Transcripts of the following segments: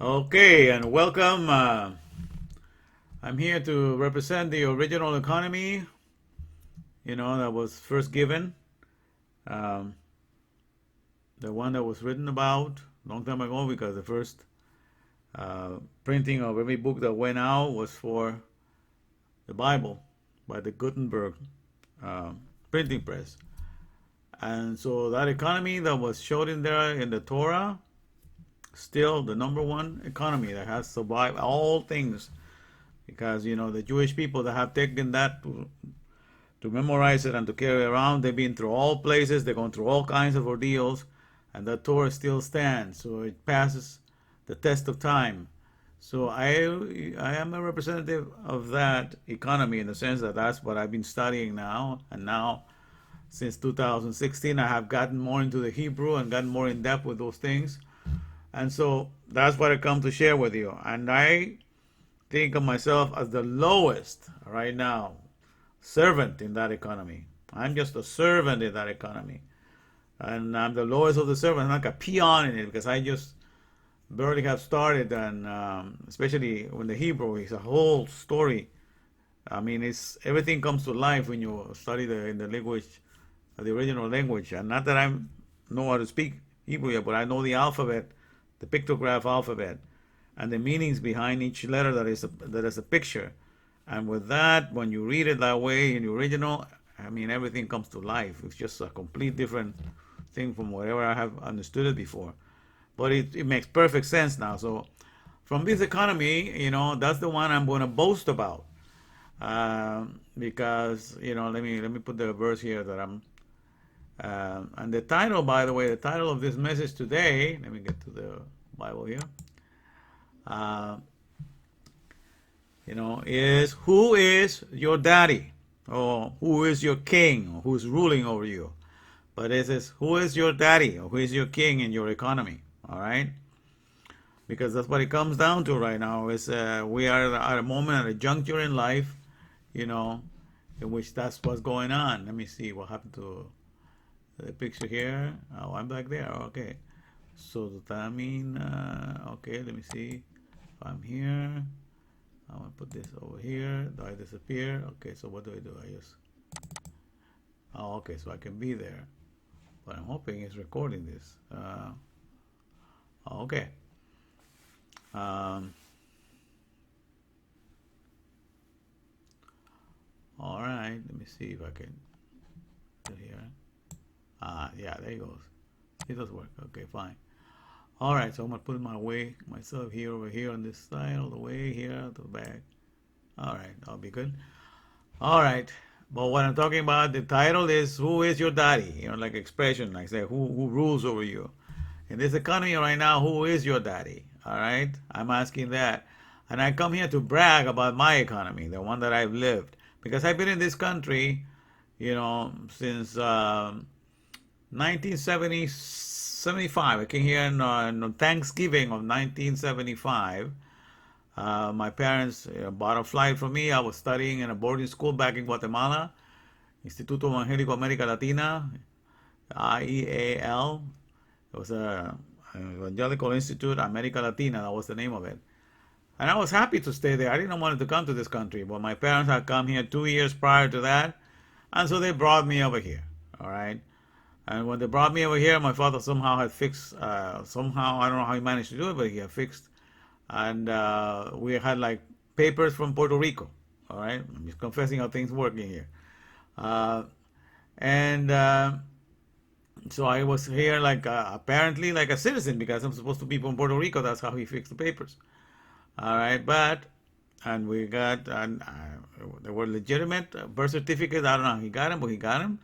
Okay, and welcome. I'm here to represent the original economy, that was first given, um, the one that was written about a long time ago, because the first printing of every book that went out was for the Bible by the Gutenberg uh, printing press. And so that economy that was showed in there in the Torah, still the number one economy that has survived all things, because the Jewish people that have taken that to memorize it and to carry it around, they've been through all places, they've gone through all kinds of ordeals, and the Torah still stands, so it passes the test of time. So I am a representative of that economy, in the sense that that's what I've been studying now, and now since 2016 I have gotten more into the Hebrew and gotten more in depth with those things, and so that's what I come to share with you. And I think of myself as the lowest right now servant in that economy. I'm just a servant in that economy. And I'm the lowest of the servants. I'm like a peon in it, because I just barely have started. And especially when the Hebrew is a whole story. I mean, it's everything comes to life when you study in the language, the original language. And not that I know how to speak Hebrew yet, but I know the alphabet, the pictograph alphabet, and the meanings behind each letter that is a picture. And with that, when you read it that way in the original, I mean, everything comes to life. It's just a complete different thing from whatever I have understood it before. But it makes perfect sense now. So from this economy, that's the one I'm going to boast about. Because, let me put the verse here that I'm, and the title, by the way, the title of this message today, let me get to the Bible here, uh, is who is your daddy? Or who is your king? Or who's ruling over you? But it says, who is your daddy? Or who is your king in your economy? All right? Because that's what it comes down to right now. Is we are at a moment, at a juncture in life, you know, in which that's what's going on. Let me see what happened to the picture here. Oh, I'm back there. Okay. So does that mean, okay, let me see. If I'm here, I'm going to put this over here. Do I disappear? Okay, so what do? I just, oh, okay, so I can be there. But I'm hoping it's recording this. Okay. Um, all right, let me see if I can do here. Yeah, there it goes. It does work. Okay, fine. All right, so I'm gonna put myself here, over here on this side, all the way here to the back. All right, I'll be good. All right, but what I'm talking about, the title is "Who is your daddy?" Like expression, like say, who rules over you in this economy right now? Who is your daddy? All right, I'm asking that, and I come here to brag about my economy, the one that I've lived, because I've been in this country, since 1975. I came here on Thanksgiving of 1975. My parents bought a flight for me. I was studying in a boarding school back in Guatemala, Instituto Evangélico América Latina, IEAL. It was a Evangelical Institute America Latina. That was the name of it. And I was happy to stay there. I didn't want to come to this country, but my parents had come here 2 years prior to that, and so they brought me over here. All right. And when they brought me over here, my father somehow had fixed, somehow, I don't know how he managed to do it, but he had fixed. And we had like papers from Puerto Rico. All right. I'm just confessing how things work in here. Uh, and so I was here like apparently like a citizen, because I'm supposed to be from Puerto Rico. That's how he fixed the papers. All right. And we got, and they were legitimate birth certificates. I don't know how he got them, but he got them.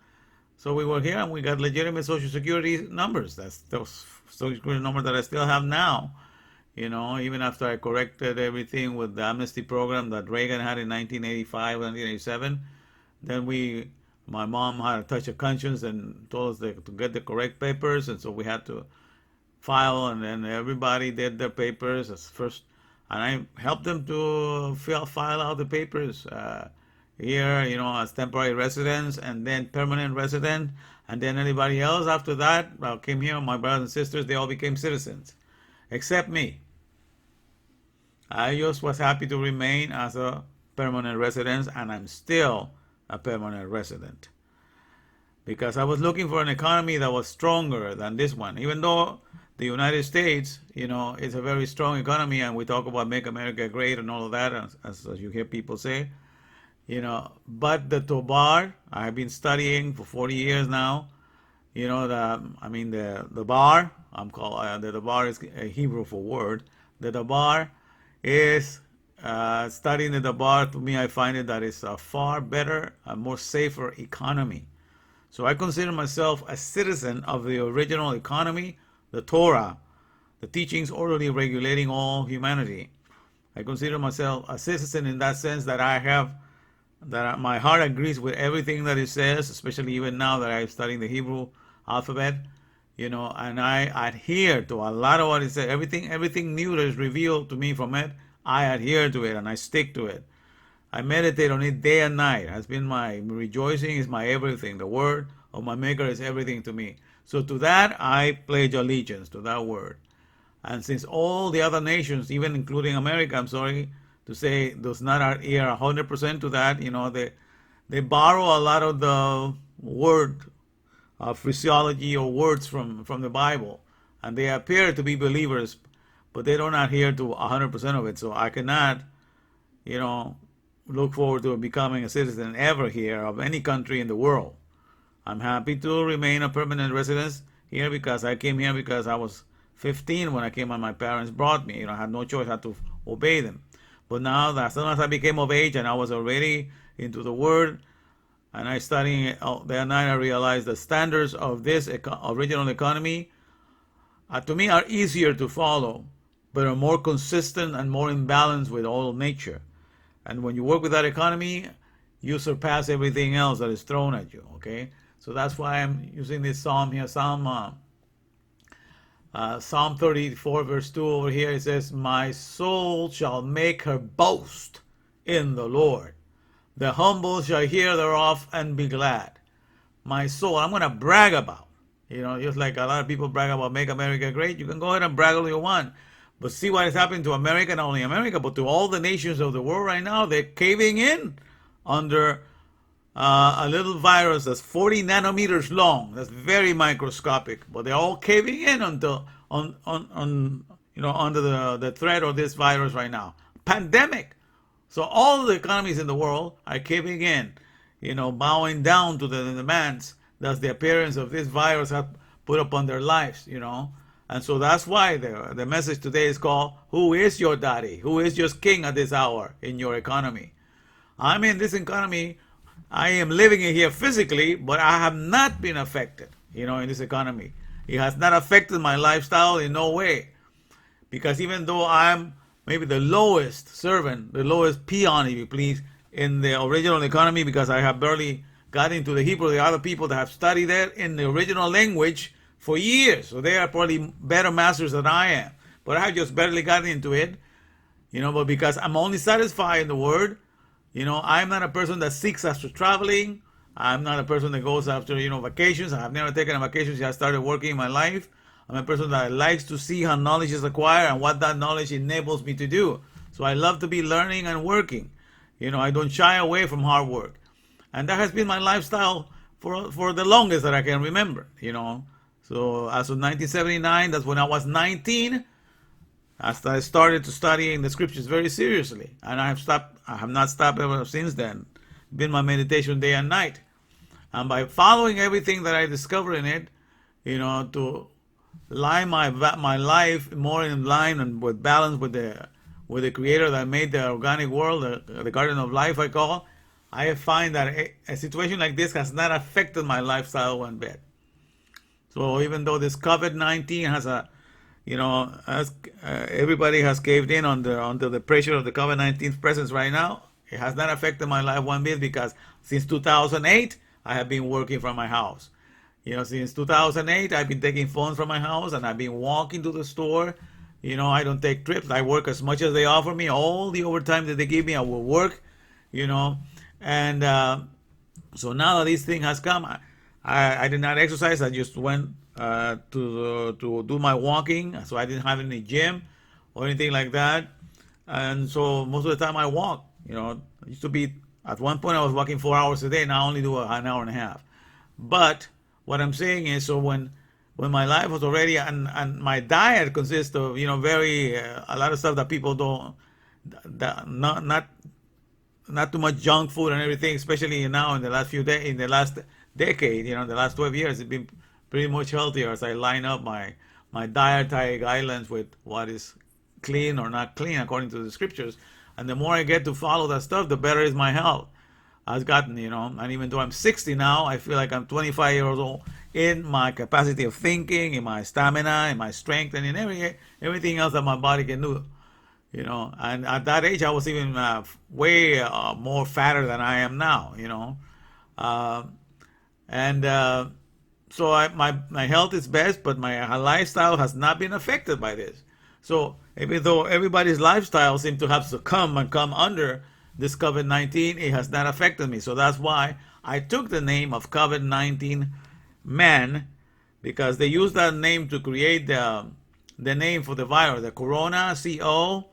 So we were here and we got legitimate Social Security numbers. That's those Social Security numbers that I still have now. Even after I corrected everything with the amnesty program that Reagan had in 1985, 1987, then my mom had a touch of conscience and told us to get the correct papers, and so we had to file, and then everybody did their papers as first, and I helped them to file out the papers. Here, as temporary residents, and then permanent resident, and then anybody else after that came here. My brothers and sisters, they all became citizens, except me. I just was happy to remain as a permanent resident, and I'm still a permanent resident because I was looking for an economy that was stronger than this one. Even though the United States, is a very strong economy, and we talk about make America great and all of that, as you hear people say, but the Tobar, I have been studying for 40 years now. The bar, I'm called, the bar is a Hebrew for word. The Davar is studying the Davar. To me, I find it that it's a far better, a more safer economy. So I consider myself a citizen of the original economy, the Torah, the teachings orderly regulating all humanity. I consider myself a citizen in that sense that my heart agrees with everything that it says, especially even now that I'm studying the Hebrew alphabet, and I adhere to a lot of what it says. Everything new that is revealed to me from it, I adhere to it and I stick to it. I meditate on it day and night. It has been my rejoicing, is my everything. The word of my Maker is everything to me. So to that, I pledge allegiance to that word. And since all the other nations, even including America, I'm sorry to say, does not adhere 100% to that, they borrow a lot of the word physiology or words from the Bible, and they appear to be believers, but they don't adhere to 100% of it. So I cannot, look forward to becoming a citizen ever here of any country in the world. I'm happy to remain a permanent resident here because I came here because I was 15 when I came and my parents brought me. I had no choice, I had to obey them. But now, as soon as I became of age and I was already into the Word, and I studying day and night, I realized the standards of this original economy, to me, are easier to follow, but are more consistent and more in balance with all nature. And when you work with that economy, you surpass everything else that is thrown at you. Okay, so that's why I'm using this psalm here, Psalm 34, verse 2 over here. It says, "My soul shall make her boast in the Lord. The humble shall hear thereof and be glad." My soul, I'm going to brag about. Just like a lot of people brag about make America great. You can go ahead and brag all you want. But see what is happening to America, not only America, but to all the nations of the world right now. They're caving in under a little virus that's 40 nanometers long. That's very microscopic. But they're all caving in under the threat of this virus right now. Pandemic. So all the economies in the world are caving in, bowing down to the demands that the appearance of this virus have put upon their lives, And so that's why the message today is called, "Who is your daddy? Who is your king at this hour in your economy?" I'm in this economy. I am living it here physically, but I have not been affected, in this economy. It has not affected my lifestyle in no way. Because even though I'm maybe the lowest servant, the lowest peon, if you please, in the original economy, because I have barely got into the Hebrew, the other people that have studied that in the original language for years. So they are probably better masters than I am. But I have just barely gotten into it, but because I'm only satisfied in the word, I'm not a person that seeks after traveling. I'm not a person that goes after, vacations. I have never taken a vacation since I started working in my life. I'm a person that likes to see how knowledge is acquired and what that knowledge enables me to do. So I love to be learning and working. I don't shy away from hard work. And that has been my lifestyle for the longest that I can remember, So as of 1979, that's when I was 19, I started to studying the scriptures very seriously. And I have not stopped ever since then. Been my meditation day and night. And by following everything that I discover in it, to line my life more in line and with balance with the Creator that made the organic world, the Garden of Life, I call. I find that a situation like this has not affected my lifestyle one bit. So even though this COVID-19 has everybody has caved in under the pressure of the COVID-19 presence right now, it has not affected my life one bit because since 2008, I have been working from my house. Since 2008, I've been taking phones from my house and I've been walking to the store. I don't take trips. I work as much as they offer me. All the overtime that they give me, I will work, And so now that this thing has come, I did not exercise. I just went to do my walking. So I didn't have any gym or anything like that. And so most of the time I walk. It used to be, at one point I was walking 4 hours a day. Now I only do an hour and a half. But what I'm saying is, so when my life was already, and my diet consists of very a lot of stuff that people don't, that not too much junk food and everything, especially now in the last in the last decade, the last 12 years, it's been pretty much healthier as I line up my dietary guidelines with what is clean or not clean according to the scriptures. And the more I get to follow that stuff, the better is my health. I've gotten, and even though I'm 60 now, I feel like I'm 25 years old in my capacity of thinking, in my stamina, in my strength, and in everything else that my body can do. And at that age, I was even way more fatter than I am now. Uh, and so my health is best, but my lifestyle has not been affected by this. So even though everybody's lifestyle seems to have succumbed and come under this COVID-19, it has not affected me. So that's why I took the name of COVID-19-MAN, because they used that name to create the name for the virus, the corona, CO,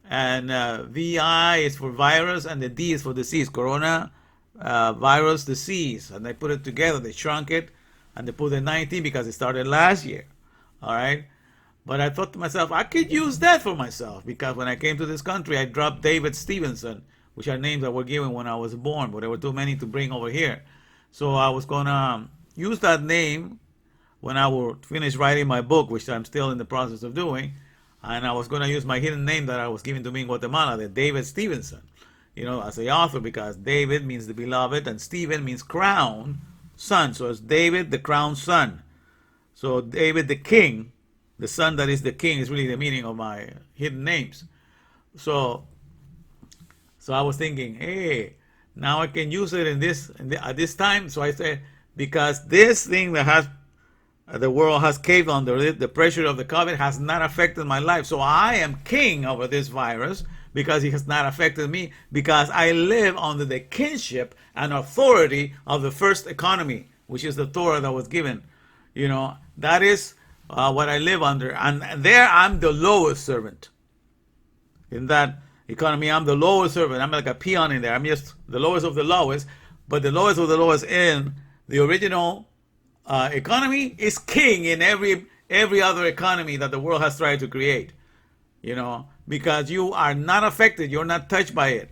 and VI is for virus, and the D is for disease, corona virus disease. And they put it together, they shrunk it, and they put the 19 because it started last year. All right. But I thought to myself, I could use that for myself, because when I came to this country, I dropped David Stevenson, which are names that were given when I was born, but there were too many to bring over here. So I was going to use that name when I would finish writing my book, which I'm still in the process of doing. And I was going to use my hidden name that I was given to me in Guatemala, the David Stevenson, as the author, because David means the beloved and Stephen means crown son. So it's David, the crown son. So David, the king, the son that is the king, is really the meaning of my hidden names. So I was thinking, hey, now I can use it at this time. So I said, because this thing that has the world has caved under it, the pressure of the COVID has not affected my life. So I am king over this virus because it has not affected me, because I live under the kinship and authority of the first economy, which is the Torah that was given. That is what I live under. And there I'm the lowest servant. In that economy, I'm the lowest servant. I'm like a peon in there. I'm just the lowest of the lowest. But the lowest of the lowest in the original economy is king in every other economy that the world has tried to create. Because you are not affected. You're not touched by it.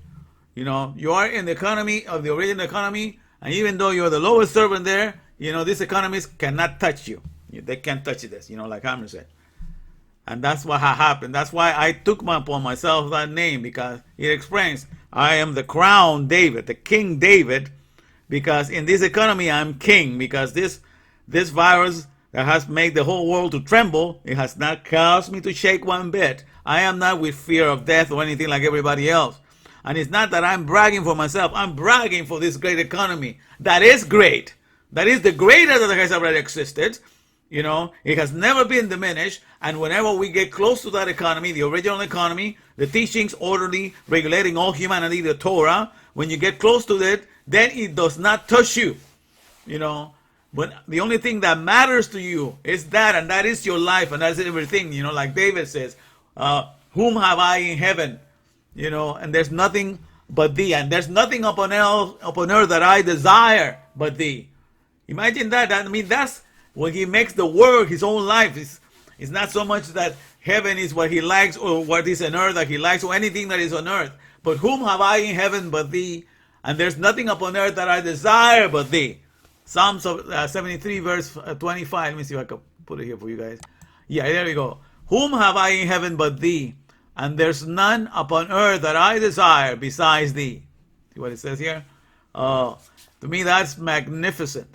You are in the economy of the original economy. And even though you're the lowest servant there, these economies cannot touch you. They can't touch this, like Hammer said. And that's what happened. That's why I took upon myself that name, because it explains I am the crown David, the King David, because in this economy I'm king, because this virus that has made the whole world to tremble, it has not caused me to shake one bit. I am not with fear of death or anything like everybody else. And it's not that I'm bragging for myself. I'm bragging for this great economy. That is great. That is the greatest that has ever existed. It has never been diminished. And whenever we get close to that economy, the original economy, the teachings orderly regulating all humanity, the Torah, when you get close to it, then it does not touch you. But the only thing that matters to you is that, and that is your life, and that's everything. Like David says, whom have I in heaven? And there's nothing but thee, and there's nothing upon earth that I desire but thee. Imagine that. That's when he makes the world his own life. It's not so much that heaven is what he likes, or what is on earth that he likes, or anything that is on earth. But whom have I in heaven but thee? And there's nothing upon earth that I desire but thee. Psalms 73 verse 25. Let me see if I can put it here for you guys. Yeah, there we go. Whom have I in heaven but thee? And there's none upon earth that I desire besides thee. See what it says here? To me, that's magnificent.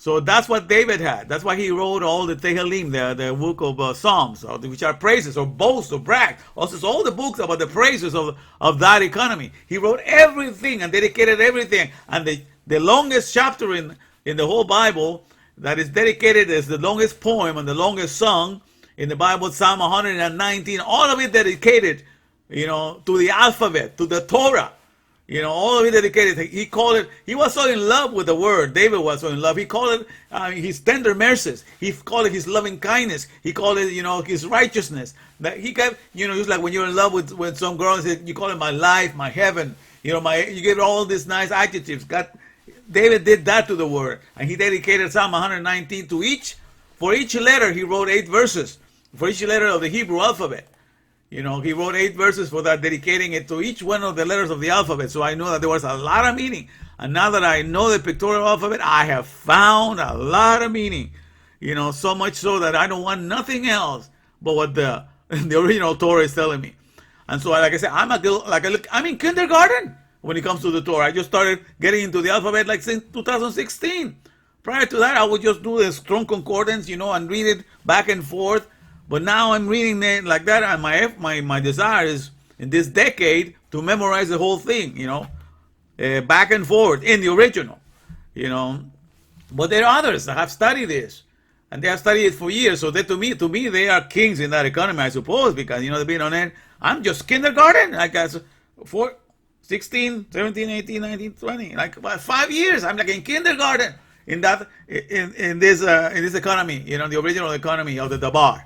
So that's what David had. That's why he wrote all the Tehillim, the book of Psalms, which are praises or boasts or brag. Also, all the books about the praises of that economy. He wrote everything and dedicated everything. And the longest chapter in the whole Bible that is dedicated as the longest poem and the longest song in the Bible, Psalm 119, all of it dedicated, to the alphabet, to the Torah. All of it dedicated. He called it, he was so in love with the word. David was so in love. He called it his tender mercies. He called it his loving kindness. He called it, his righteousness. That he kept, just like when you're in love with some girl, you call it my life, my heaven. You give it all these nice adjectives. David did that to the word. And he dedicated Psalm 119 to each. For each letter, he wrote 8 verses. For each letter of the Hebrew alphabet. He wrote 8 verses for that, dedicating it to each one of the letters of the alphabet. So I know that there was a lot of meaning. And now that I know the pictorial alphabet, I have found a lot of meaning. So much so that I don't want nothing else but what the original Torah is telling me. And so, like I said, I'm in kindergarten when it comes to the Torah. I just started getting into the alphabet like since 2016. Prior to that, I would just do the strong concordance, and read it back and forth. But now I'm reading it like that, and my desire is in this decade to memorize the whole thing, back and forth in the original, But there are others that have studied this, and they have studied it for years. So to me, they are kings in that economy, I suppose, because they've been on it. I'm just kindergarten, like 16, 17, 18, 19, 20, like about 5 years. I'm like in kindergarten in this economy, the original economy of the Davar.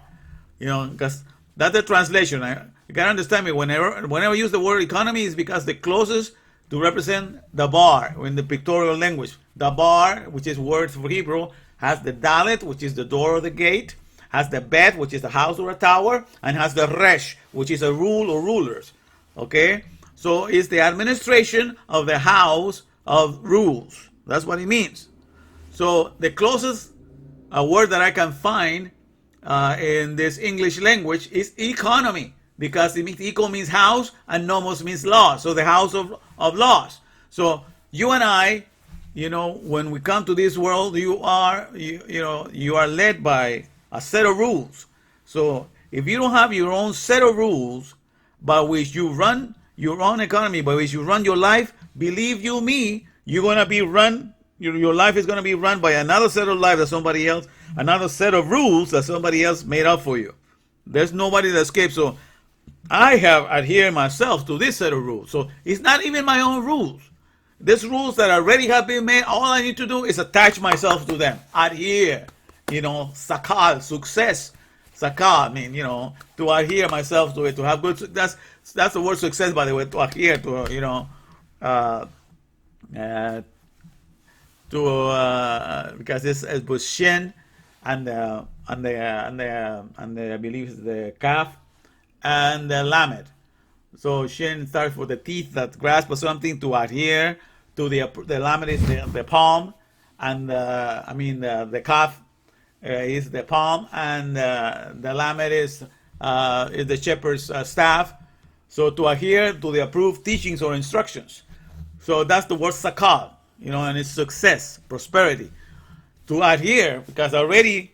Because that's the translation. You can understand me. Whenever I use the word economy, is because the closest to represent Davar in the pictorial language. Davar, which is word for Hebrew, has the dalet, which is the door or the gate, has the bet, which is the house or a tower, and has the resh, which is a rule or rulers. Okay? So it's the administration of the house of rules. That's what it means. So the closest word that I can find in this English language is economy, because it means eco means house and nomos means law. So the house of laws. So you and I, when we come to this world, you are led by a set of rules. So if you don't have your own set of rules by which you run your own economy, by which you run your life, believe you me, you're gonna be run. Your life is going to be run by another set of life that somebody else, another set of rules that somebody else made up for you. There's nobody that escapes. So I have adhered myself to this set of rules. So it's not even my own rules. These rules that already have been made, all I need to do is attach myself to them. Adhere. Sakal, success. Sakal, to adhere myself to it, to have good, that's the word success, by the way, to adhere to, because this was shin and the I believe is the calf and the lamed. So shin starts with the teeth that grasp something, to adhere to the lamed is the palm, and the calf is the palm, and the lamed is the shepherd's staff. So to adhere to the approved teachings or instructions. So that's the word sakal. And it's success, prosperity. To adhere, because already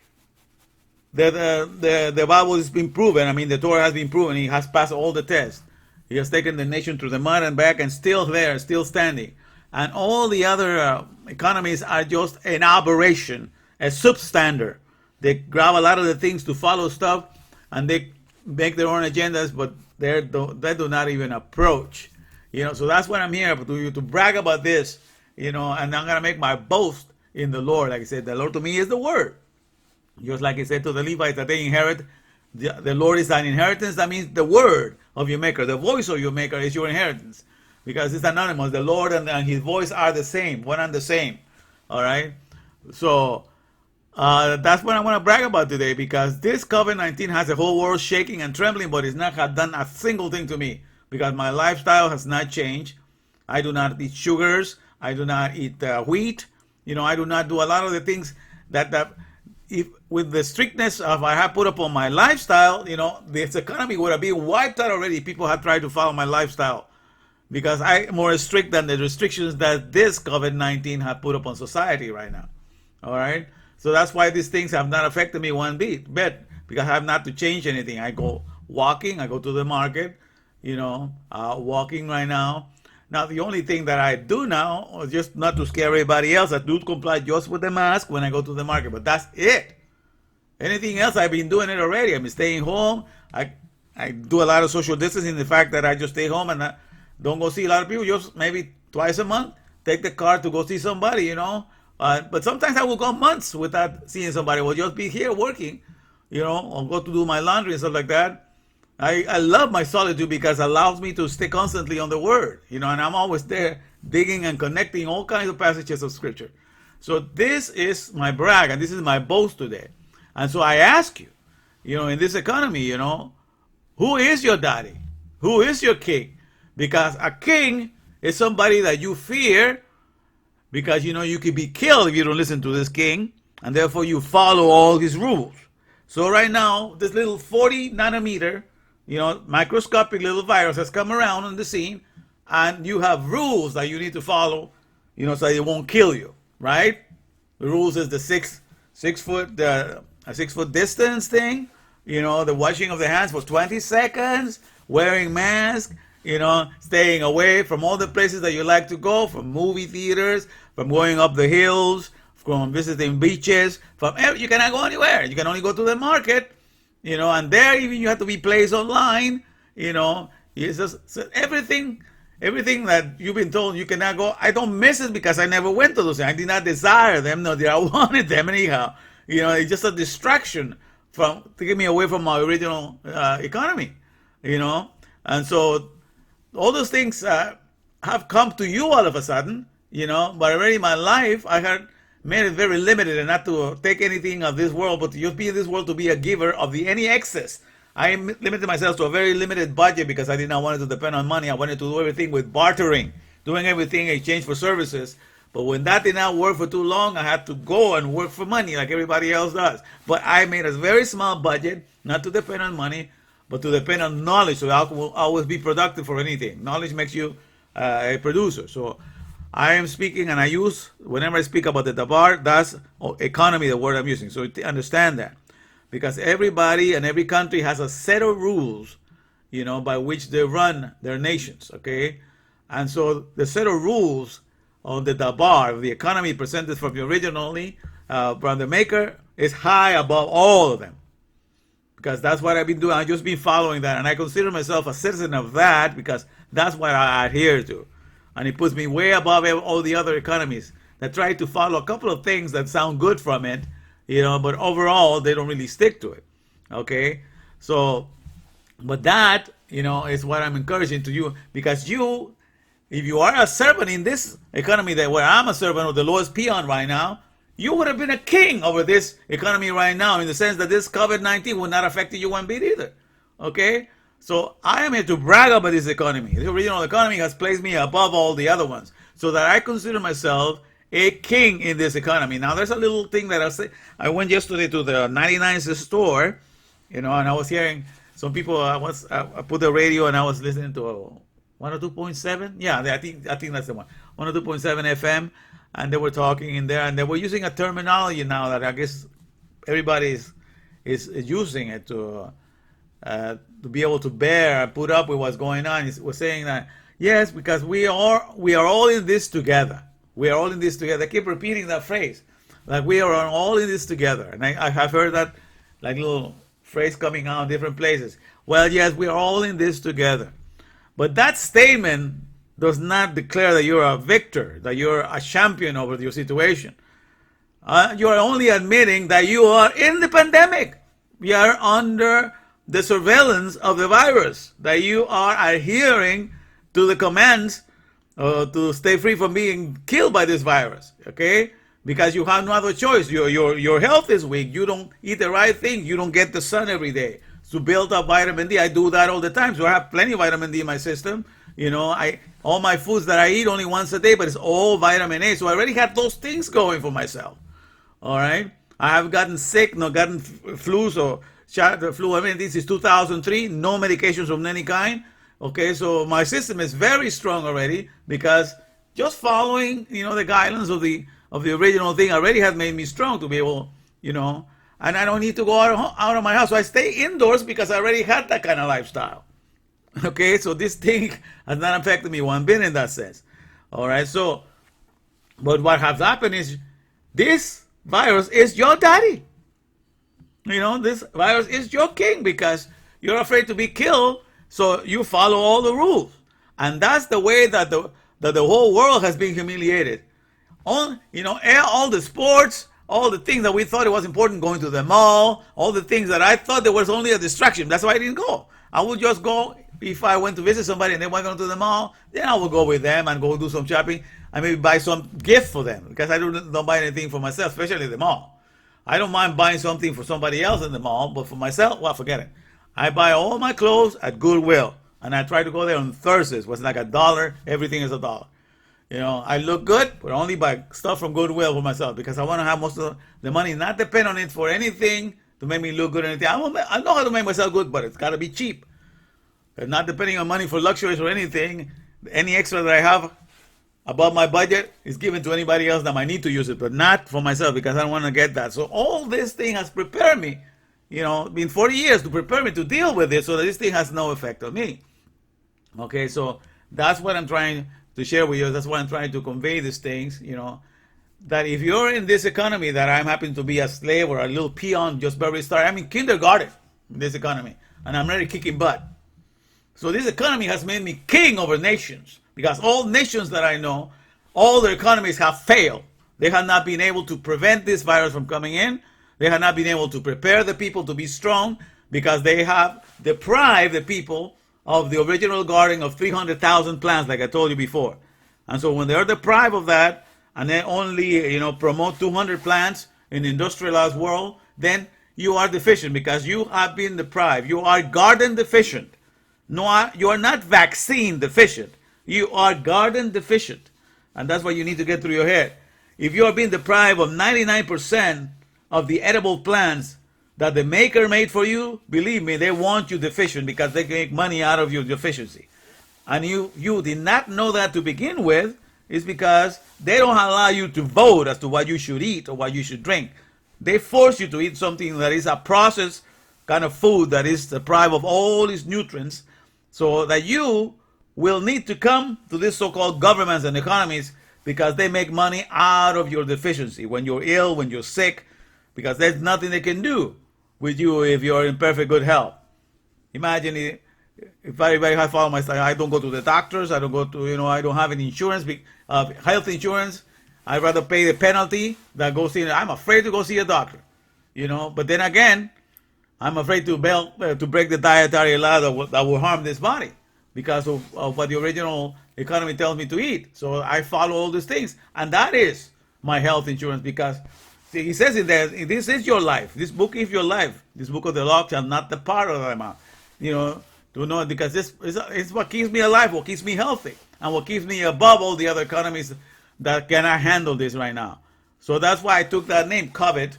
the Bible has been proven. The Torah has been proven. He has passed all the tests. He has taken the nation through the mud and back, and still there, still standing. And all the other economies are just an aberration, a substandard. They grab a lot of the things to follow stuff, and they make their own agendas, but they do not even approach. So that's what I'm here to brag about this. And I'm going to make my boast in the Lord. Like I said, the Lord to me is the Word. Just like I said to the Levites that they inherit, the Lord is an inheritance. That means the Word of your Maker. The voice of your Maker is your inheritance. Because it's anonymous. The Lord and His voice are the same, one and the same. All right? So that's what I want to brag about today, because this COVID-19 has the whole world shaking and trembling, but it's not done a single thing to me, because my lifestyle has not changed. I do not eat sugars. I do not eat wheat. I do not do a lot of the things that if with the strictness of I have put up on my lifestyle, this economy would have been wiped out already. People have tried to follow my lifestyle because I'm more strict than the restrictions that this COVID-19 have put up on society right now. All right. So that's why these things have not affected me one bit, because I have not to change anything. I go walking. I go to the market. Walking right now. Now, the only thing that I do now is just not to scare everybody else. I do comply just with the mask when I go to the market, but that's it. Anything else, I've been doing it already. I'm staying home. I do a lot of social distancing. The fact that I just stay home and Don't go see a lot of people. Just maybe twice a month, take the car to go see somebody, you know. But sometimes I will go months without seeing somebody. I will just be here working, you know, or go to do my laundry and stuff like that. I love my solitude because it allows me to stay constantly on the word, you know, and I'm always there digging and connecting all kinds of passages of scripture. So this is my brag and this is my boast today. And so I ask you, you know, in this economy, you know, who is your daddy? Who is your king? Because a king is somebody that you fear because you know you could be killed if you don't listen to this king, and therefore you follow all his rules. So right now, this little 40 nanometer, you know, microscopic little virus has come around on the scene, and you have rules that you need to follow, you know, so it won't kill you, right? The rules is the six foot a 6 foot distance thing, you know, the washing of the hands for 20 seconds, wearing mask, you know, staying away from all the places that you like to go, from movie theaters, from going up the hills, from visiting beaches, you cannot go anywhere. You can only go to the market, you know, and there even you have to be placed online, you know. It's just so everything that you've been told you cannot go. I don't miss it because I never went to those things. I did not desire them, nor did I wanted them anyhow. You know, it's just a distraction from to get me away from my original economy, you know. And so all those things have come to you all of a sudden, you know, but already in my life I had made it very limited and not to take anything of this world, but to just be in this world to be a giver of any excess. I limited myself to a very limited budget because I did not want to depend on money. I wanted to do everything with bartering, doing everything in exchange for services. But when that did not work for too long, I had to go and work for money like everybody else does. But I made a very small budget, not to depend on money, but to depend on knowledge, so I will always be productive for anything. Knowledge makes you a producer. So I am speaking, and I use, whenever I speak about the Davar, that's economy, the word I'm using. So understand that. Because everybody and every country has a set of rules, you know, by which they run their nations, okay? And so the set of rules on the Dabar, the economy presented from the originally, from the maker, is high above all of them. Because that's what I've been doing. I've just been following that. And I consider myself a citizen of that because that's what I adhere to. And it puts me way above all the other economies that try to follow a couple of things that sound good from it, you know, but overall they don't really stick to it. Okay? So, but that, you know, is what I'm encouraging to you because you, if you are a servant in this economy that where I'm a servant of the lowest peon right now, you would have been a king over this economy right now in the sense that this COVID-19 would not affect you one bit either. Okay? So I am here to brag about this economy. The original economy has placed me above all the other ones so that I consider myself a king in this economy. Now there's a little thing that I'll say. I went yesterday to the 99 cent store, you know, and I was hearing some people, I put the radio and I was listening to 102.7. Yeah, I think that's the one. 102.7 FM. And they were talking in there, and they were using a terminology now that I guess everybody is using it to be able to bear and put up with what's going on. It was saying that yes, because we are all in this together. We are all in this together. I keep repeating that phrase, like we are all in this together. And I have heard that like little phrase coming out in different places. Well, yes, we are all in this together, but that statement does not declare that you're a victor, that you're a champion over your situation. You are only admitting that you are in the pandemic. You are under the surveillance of the virus, that you are adhering to the commands to stay free from being killed by this virus, okay? Because you have no other choice. Your health is weak. You don't eat the right thing. You don't get the sun every day. To build up vitamin D, I do that all the time. So I have plenty of vitamin D in my system. You know, all my foods that I eat only once a day, but it's all vitamin A. So I already had those things going for myself. All right. I have gotten sick, not gotten flu, so the flu, I mean, this is 2003, no medications of any kind. Okay, so my system is very strong already because just following, you know, the guidelines of the original thing already has made me strong to be able, you know, and I don't need to go out of my house. So I stay indoors because I already had that kind of lifestyle. Okay, so this thing has not affected me one bit in that sense. All right, so, but what has happened is this virus is your daddy. You know, this virus is your king because you're afraid to be killed, so you follow all the rules. And that's the way that the whole world has been humiliated. All the sports, all the things that we thought it was important, going to the mall, all the things that I thought there was only a distraction. That's why I didn't go. I would just go if I went to visit somebody and they weren't going to the mall. Then I would go with them and go do some shopping and maybe buy some gift for them, because I don't buy anything for myself, especially at the mall. I don't mind buying something for somebody else in the mall, but for myself, well, forget it. I buy all my clothes at Goodwill, and I try to go there on Thursdays. It was like $1. Everything is $1. I look good, but only buy stuff from Goodwill for myself, because I want to have most of the money not depend on it for anything to make me look good or anything. I know how to make myself good, but it's got to be cheap. And not depending on money for luxuries or anything. Any extra that I have above my budget is given to anybody else that might need to use it, but not for myself, because I don't want to get that. So all this thing has prepared me, been 40 years to prepare me to deal with it, so that this thing has no effect on me. Okay, so that's what I'm trying to share with you. That's why I'm trying to convey these things, that if you're in this economy that I'm happen to be a slave or a little peon, just barely started. I'm in kindergarten in this economy, and I'm already kicking butt. So this economy has made me king over nations, because all nations that I know, all their economies have failed. They have not been able to prevent this virus from coming in. They have not been able to prepare the people to be strong, because they have deprived the people of the original garden of 300,000 plants, like I told you before. And so when they're deprived of that, and they only promote 200 plants in the industrialized world, then you are deficient, because you have been deprived. You are garden deficient. No, you are not vaccine deficient. You are garden deficient. And that's what you need to get through your head. If you are being deprived of 99% of the edible plants that the maker made for you, believe me, they want you deficient, because they can make money out of your deficiency. And you did not know that to begin with, is because they don't allow you to vote as to what you should eat or what you should drink. They force you to eat something that is a processed kind of food that is deprived of all its nutrients, so that you will need to come to these so-called governments and economies, because they make money out of your deficiency when you're ill, when you're sick, because there's nothing they can do with you if you're in perfect good health. Imagine if I follow my style, I don't go to the doctors, I don't go to, I don't have any insurance, health insurance. I'd rather pay the penalty than go see. I'm afraid to go see a doctor, But then again, I'm afraid to break the dietary law that will harm this body, because of what the original economy tells me to eat. So I follow all these things, and that is my health insurance, because see, he says in there, this is your life. This book is your life. This book of the law shall not depart of thy mouth. To know, because this is what keeps me alive, what keeps me healthy, and what keeps me above all the other economies that cannot handle this right now. So that's why I took that name, COVID.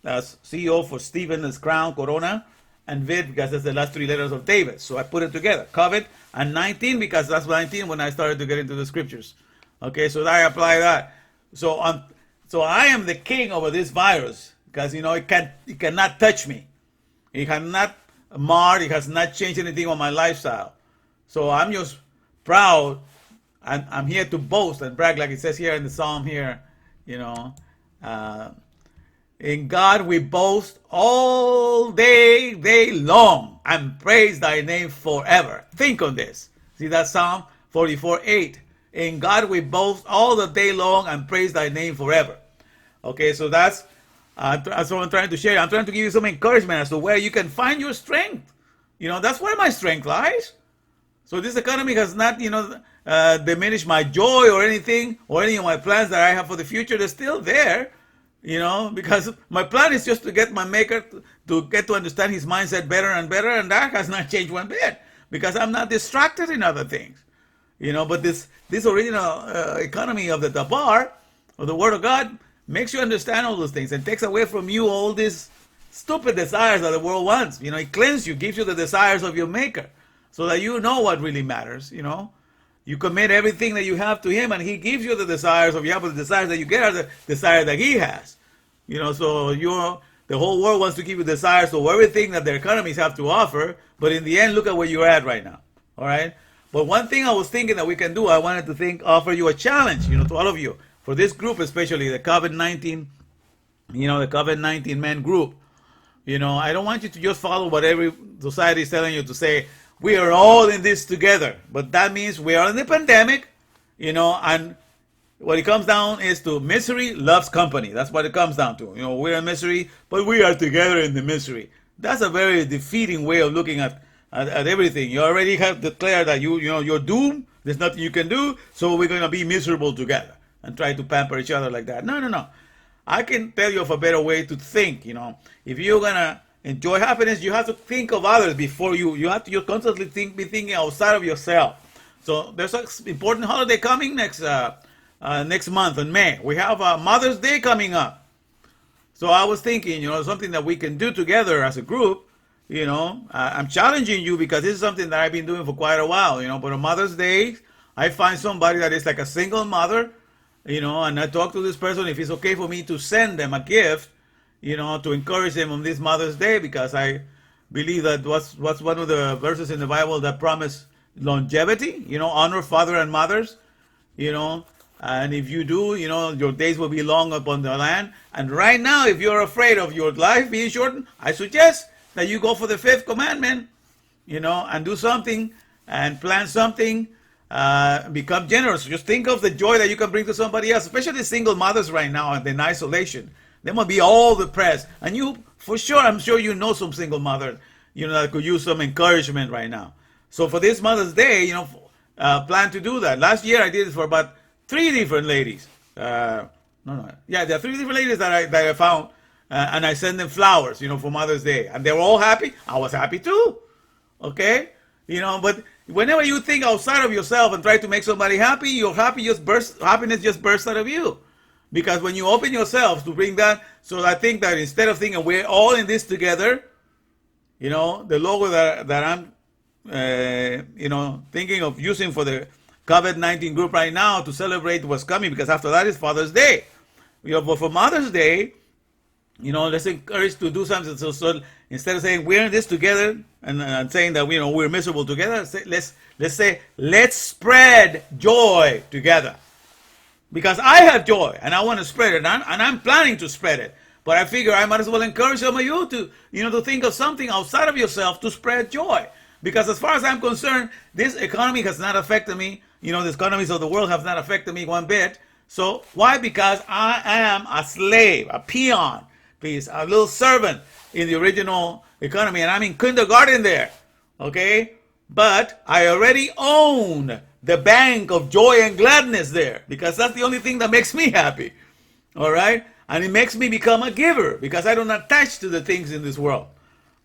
That's CEO for Stephen's Crown, Corona, and Vid, because that's the last 3 letters of David. So I put it together, COVID, and 19, because that's 19 when I started to get into the scriptures. Okay, so I apply that. So I am the king over this virus, because it cannot touch me. It cannot mar, it has not changed anything on my lifestyle. So I'm just proud, and I'm here to boast and brag, like it says here in the psalm here, in God we boast all day long, and praise thy name forever. Think on this. See that Psalm 44:8. In God we boast all the day long, and praise thy name forever. Okay, so that's what I'm trying to share. I'm trying to give you some encouragement as to where you can find your strength. That's where my strength lies. So this economy has not, diminished my joy or anything, or any of my plans that I have for the future. They're still there, because my plan is just to get my maker to get to understand his mindset better and better, and that has not changed one bit, because I'm not distracted in other things. But this original economy of the Davar, of the Word of God, makes you understand all those things and takes away from you all these stupid desires that the world wants. It cleanses you, gives you the desires of your maker, so that you know what really matters. You commit everything that you have to him, and he gives you the desires of you. But the desires that you get are the desires that he has. So the whole world wants to give you desires of everything that their economies have to offer. But in the end, look at where you're at right now. All right. But one thing I was thinking that we can do, I wanted to offer you a challenge, to all of you, for this group, especially the COVID-19, the COVID-19-MAN group. I don't want you to just follow what every society is telling you to say, we are all in this together. But that means we are in the pandemic, and what it comes down is to misery loves company. That's what it comes down to. We're in misery, but we are together in the misery. That's a very defeating way of looking at everything. You already have declared that you're doomed. There's nothing you can do, so we're going to be miserable together and try to pamper each other like that. No, no, no. I can tell you of a better way to think. If you're going to enjoy happiness, you have to think of others before you have to. You constantly be thinking outside of yourself. So there's an important holiday coming next month in May. We have Mother's Day coming up. So I was thinking, something that we can do together as a group. I'm challenging you because this is something that I've been doing for quite a while. But on Mother's Day, I find somebody that is like a single mother, and I talk to this person if it's okay for me to send them a gift, to encourage them on this Mother's Day, because I believe that what's one of the verses in the Bible that promise longevity, honor father and mothers, and if you do, your days will be long upon the land. And right now, if you're afraid of your life being shortened, I suggest that you go for the fifth commandment, and do something and plan something, become generous. Just think of the joy that you can bring to somebody else, especially single mothers right now and in isolation. They must be all depressed. And you, for sure, I'm sure you know some single mother, that could use some encouragement right now. So for this Mother's Day, plan to do that. Last year I did it for about 3 different ladies. There are 3 different ladies that I found, and I sent them flowers, for Mother's Day, and they were all happy. I was happy too. Okay, but whenever you think outside of yourself and try to make somebody happy, your happiness just bursts out of you. Because when you open yourself to bring that, so I think that instead of thinking we're all in this together, the logo that I'm, thinking of using for the COVID-19 group right now to celebrate what's coming, because after that is Father's Day. But for Mother's Day, let's encourage to do something. So instead of saying we're in this together and saying that we're miserable together, let's spread joy together. Because I have joy and I want to spread it, and I'm planning to spread it. But I figure I might as well encourage some of you to to think of something outside of yourself to spread joy. Because as far as I'm concerned, this economy has not affected me. The economies of the world have not affected me one bit. So why? Because I am a slave, a peon, please, a little servant in the original economy, and I'm in kindergarten there, okay? But I already own the bank of joy and gladness there, because that's the only thing that makes me happy, all right? And it makes me become a giver, because I don't attach to the things in this world,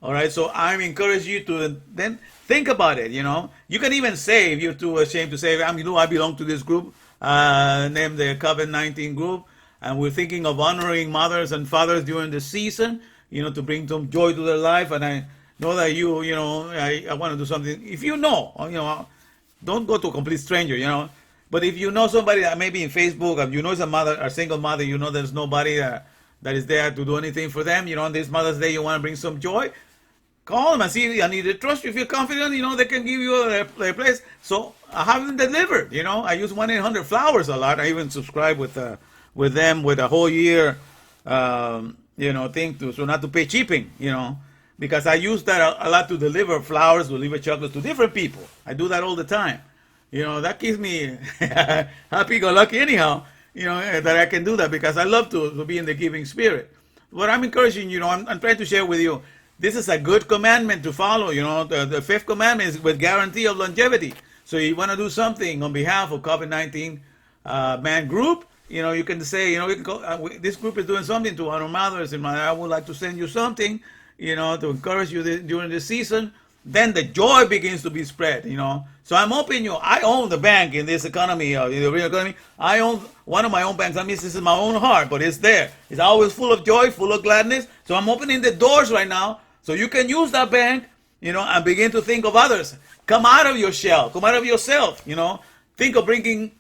all right? So I'm encouraging you to then think about it, You can even say, if you're too ashamed to say, I belong to this group, named the COVID-19 group, and we're thinking of honoring mothers and fathers during the season, to bring some joy to their life. And I know that I want to do something. If don't go to a complete stranger, but if you know somebody that maybe in Facebook, if is a single mother, there's nobody that is there to do anything for them, on this Mother's Day, you want to bring some joy, call them and see, and if they trust you, feel confident, they can give you their place. So I have them delivered, I use 1-800-Flowers a lot. I even subscribe with them with a whole year, thing so not to pay shipping, because I use that a lot to deliver flowers, deliver chocolate to different people. I do that all the time. That keeps me happy-go-lucky anyhow, that I can do that, because I love to be in the giving spirit. What I'm encouraging you, I'm trying to share with you, this is a good commandment to follow. The fifth commandment is with guarantee of longevity. So you want to do something on behalf of COVID-19-MAN group, you can say, we can go, this group is doing something to honor mothers, and I would like to send you something, to encourage you during the season. Then the joy begins to be spread, So I'm opening I own the bank in this economy, in the real economy. I own one of my own banks. I mean, this is my own heart, but it's there. It's always full of joy, full of gladness. So I'm opening the doors right now, so you can use that bank, and begin to think of others. Come out of your shell. Come out of yourself, Think of bringing,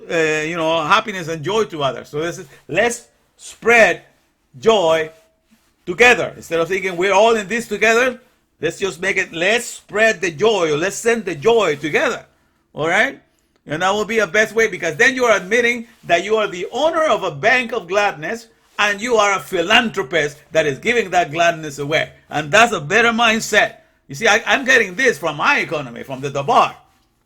happiness and joy to others. So let's spread joy together. Instead of thinking we're all in this together, let's just make it, let's spread the joy, or let's send the joy together. All right? And that will be a best way, because then you are admitting that you are the owner of a bank of gladness, and you are a philanthropist that is giving that gladness away. And that's a better mindset You see, I'm getting this from my economy, from the Davar,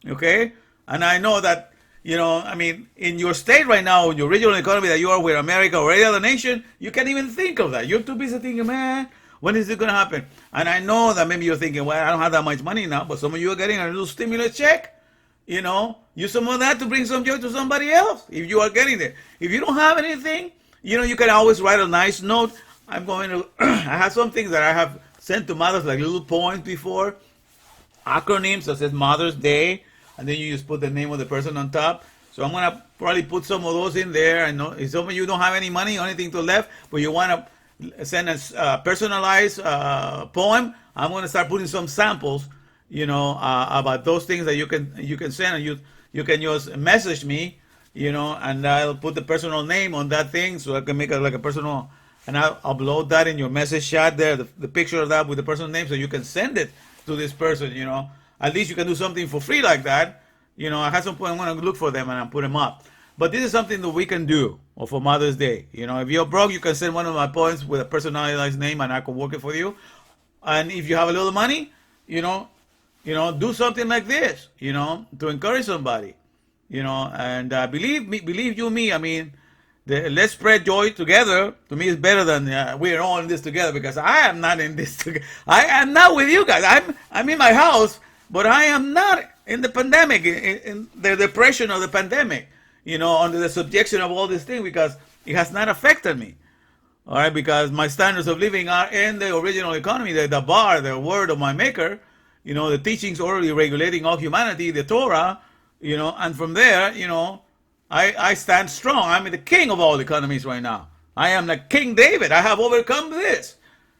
okay? And I know that, I mean, in your state right now, in your regional economy that you are with America or any other nation, you can't even think of that. You're too busy thinking, man, when is it going to happen? And I know that maybe you're thinking, well, I don't have that much money now, but some of you are getting a little stimulus check. Use some of that to bring some joy to somebody else if you are getting there. If you don't have anything, you can always write a nice note. I'm going to, I have some things that I have sent to mothers, like little poems before, acronyms that says Mother's Day, and then you just put the name of the person on top. So I'm going to probably put some of those in there. I know if some of you don't have any money or anything to left, but you want to send a personalized poem, I'm going to start putting some samples, about those things that you can send, and you can just message me, and I'll put the personal name on that thing so I can make it like a personal, and I'll upload that in your message chat there, the picture of that with the personal name, so you can send it to this person, At least you can do something for free like that. I had some point, I'm going to look for them and I'll put them up. But this is something that we can do for Mother's Day. If you're broke, you can send one of my poems with a personalized name and I can work it for you. And if you have a little money, do something like this, to encourage somebody, and believe you me, I mean, let's spread joy together. To me, is better than we're all in this together, because I am not in this together. I am not with you guys. I'm in my house, but I am not in the pandemic, in the depression of the pandemic, under the subjection of all this thing, because it has not affected me. All right, because my standards of living are in the original economy, the Davar, the word of my maker, the teachings orally regulating all humanity, the Torah, and from there, I stand strong. I'm the king of all economies right now. I am like King David. I have overcome this.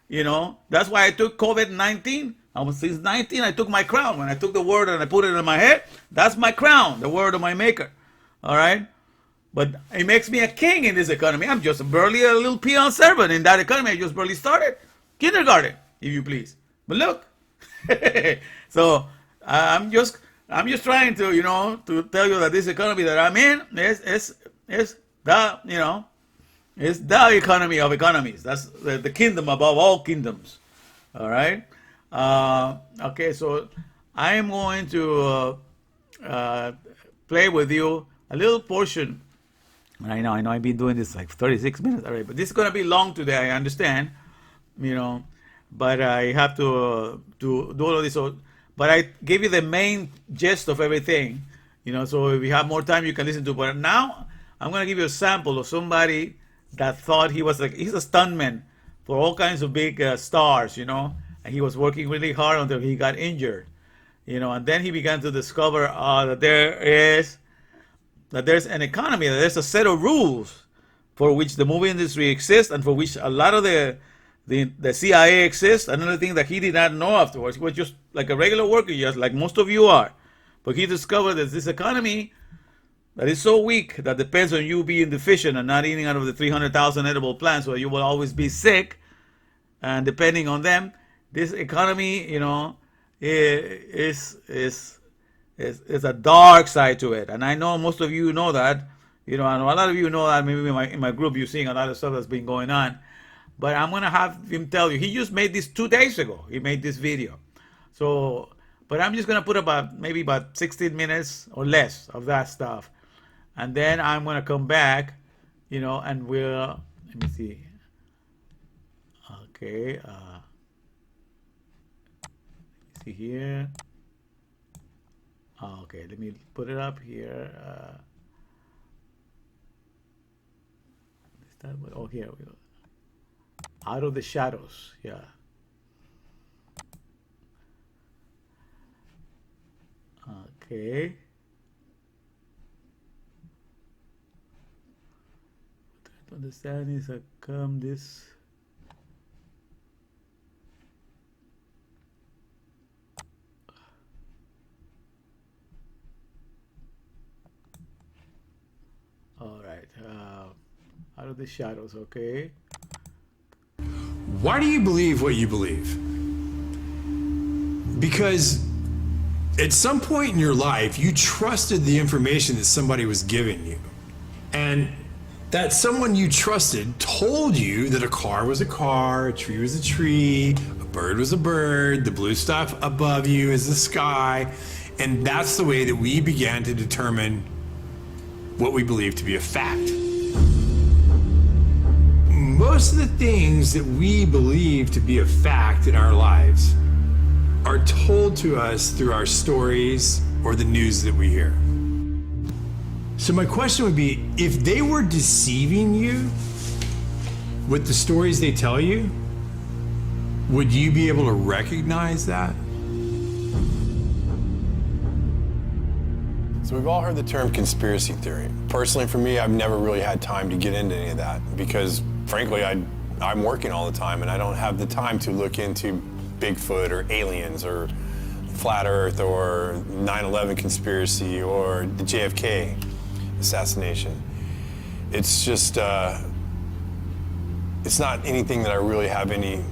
That's why I took COVID-19. Since 19, I took my crown. When I took the word and I put it in my head, that's my crown, the word of my maker. All right? But it makes me a king in this economy. I'm just barely a little peon servant in that economy. I just barely started. Kindergarten, if you please. But look. So I'm just trying to to tell you that this economy that I'm in is the is the economy of economies. That's the kingdom above all kingdoms. All right. Okay. So I am going to play with you a little portion. I know I've been doing this like 36 minutes already, but this is going to be long today. I understand. But I have to do all of this. So, but I gave you the main gist of everything, So if you have more time, you can listen to it. But now I'm going to give you a sample of somebody that thought he's a stuntman for all kinds of big stars, and he was working really hard until he got injured, and then he began to discover that there's an economy, that there's a set of rules for which the movie industry exists, and for which a lot of the CIA exists. Another thing that he did not know afterwards, he was just like a regular worker, just like most of you are. But he discovered that this economy that is so weak, that depends on you being deficient and not eating out of the 300,000 edible plants, so you will always be sick. And depending on them, this economy, is a dark side to it. And I know most of you know that, and a lot of you know that. Maybe in my group you're seeing a lot of stuff that's been going on. But I'm going to have him tell you. He just made this 2 days ago. He made this video. So, but I'm just going to put maybe about 16 minutes or less of that stuff. And then I'm going to come back, and let me see. Okay. See here. Okay, let me put it up here. Here we go. Out of the shadows, yeah. Okay. To understand is come this. All right. Out of the shadows, okay. Why do you believe what you believe? Because at some point in your life, you trusted the information that somebody was giving you. And that someone you trusted told you that a car was a car, a tree was a tree, a bird was a bird, the blue stuff above you is the sky, and that's the way that we began to determine what we believe to be a fact. Most of the things that we believe to be a fact in our lives are told to us through our stories or the news that we hear. So my question would be, if they were deceiving you with the stories they tell you, would you be able to recognize that? So we've all heard the term conspiracy theory. Personally, for me, I've never really had time to get into any of that because, frankly, I'm working all the time and I don't have the time to look into Bigfoot or aliens or flat Earth or 9/11 conspiracy or the JFK assassination. It's just, it's not anything that I really have any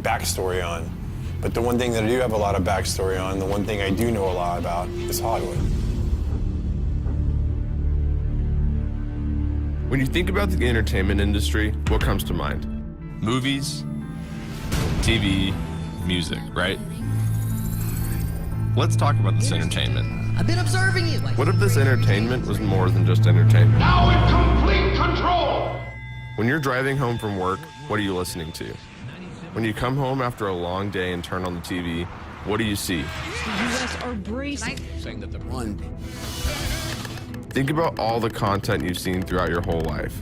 backstory on. But the one thing that I do have a lot of backstory on, the one thing I do know a lot about is Hollywood. When you think about the entertainment industry, what comes to mind? Movies, TV, music, right? Let's talk about this entertainment. I've been observing you. What if this entertainment was more than just entertainment? Now in complete control! When you're driving home from work, what are you listening to? When you come home after a long day and turn on the TV, what do you see? The U.S. are bracing. Saying that the one. Think about all the content you've seen throughout your whole life.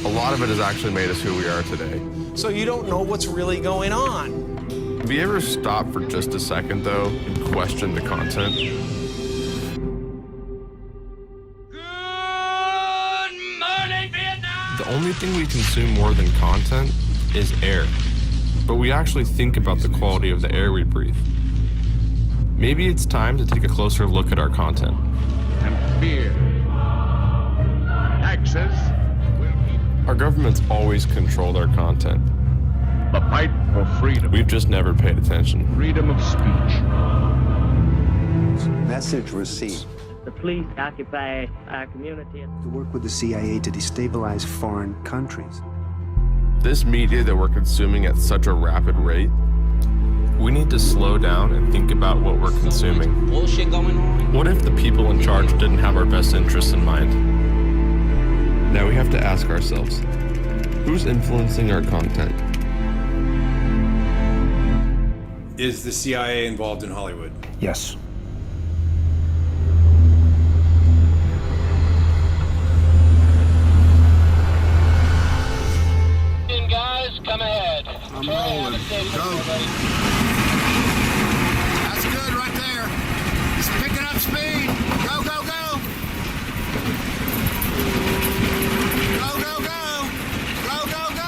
A lot of it has actually made us who we are today. So you don't know what's really going on. Have you ever stopped for just a second, though, and questioned the content? Good morning, Vietnam! The only thing we consume more than content is air. But we actually think about the quality of the air we breathe. Maybe it's time to take a closer look at our content. And fear. Taxes will be Our government's always controlled our content. the fight for freedom. We've just never paid attention. Freedom of speech. Message received. The police occupy our community. To work with the CIA to destabilize foreign countries. This media that we're consuming at such a rapid rate, we need to slow down and think about what we're consuming. Bullshit going on. What if the people in charge didn't have our best interests in mind? Now we have to ask ourselves, who's influencing our content? Is the CIA involved in Hollywood? Yes. Guys, come ahead. I'm rolling. Go. That's good right there. It's picking up speed. Go, go, go. Go, go, go. Go, go, go.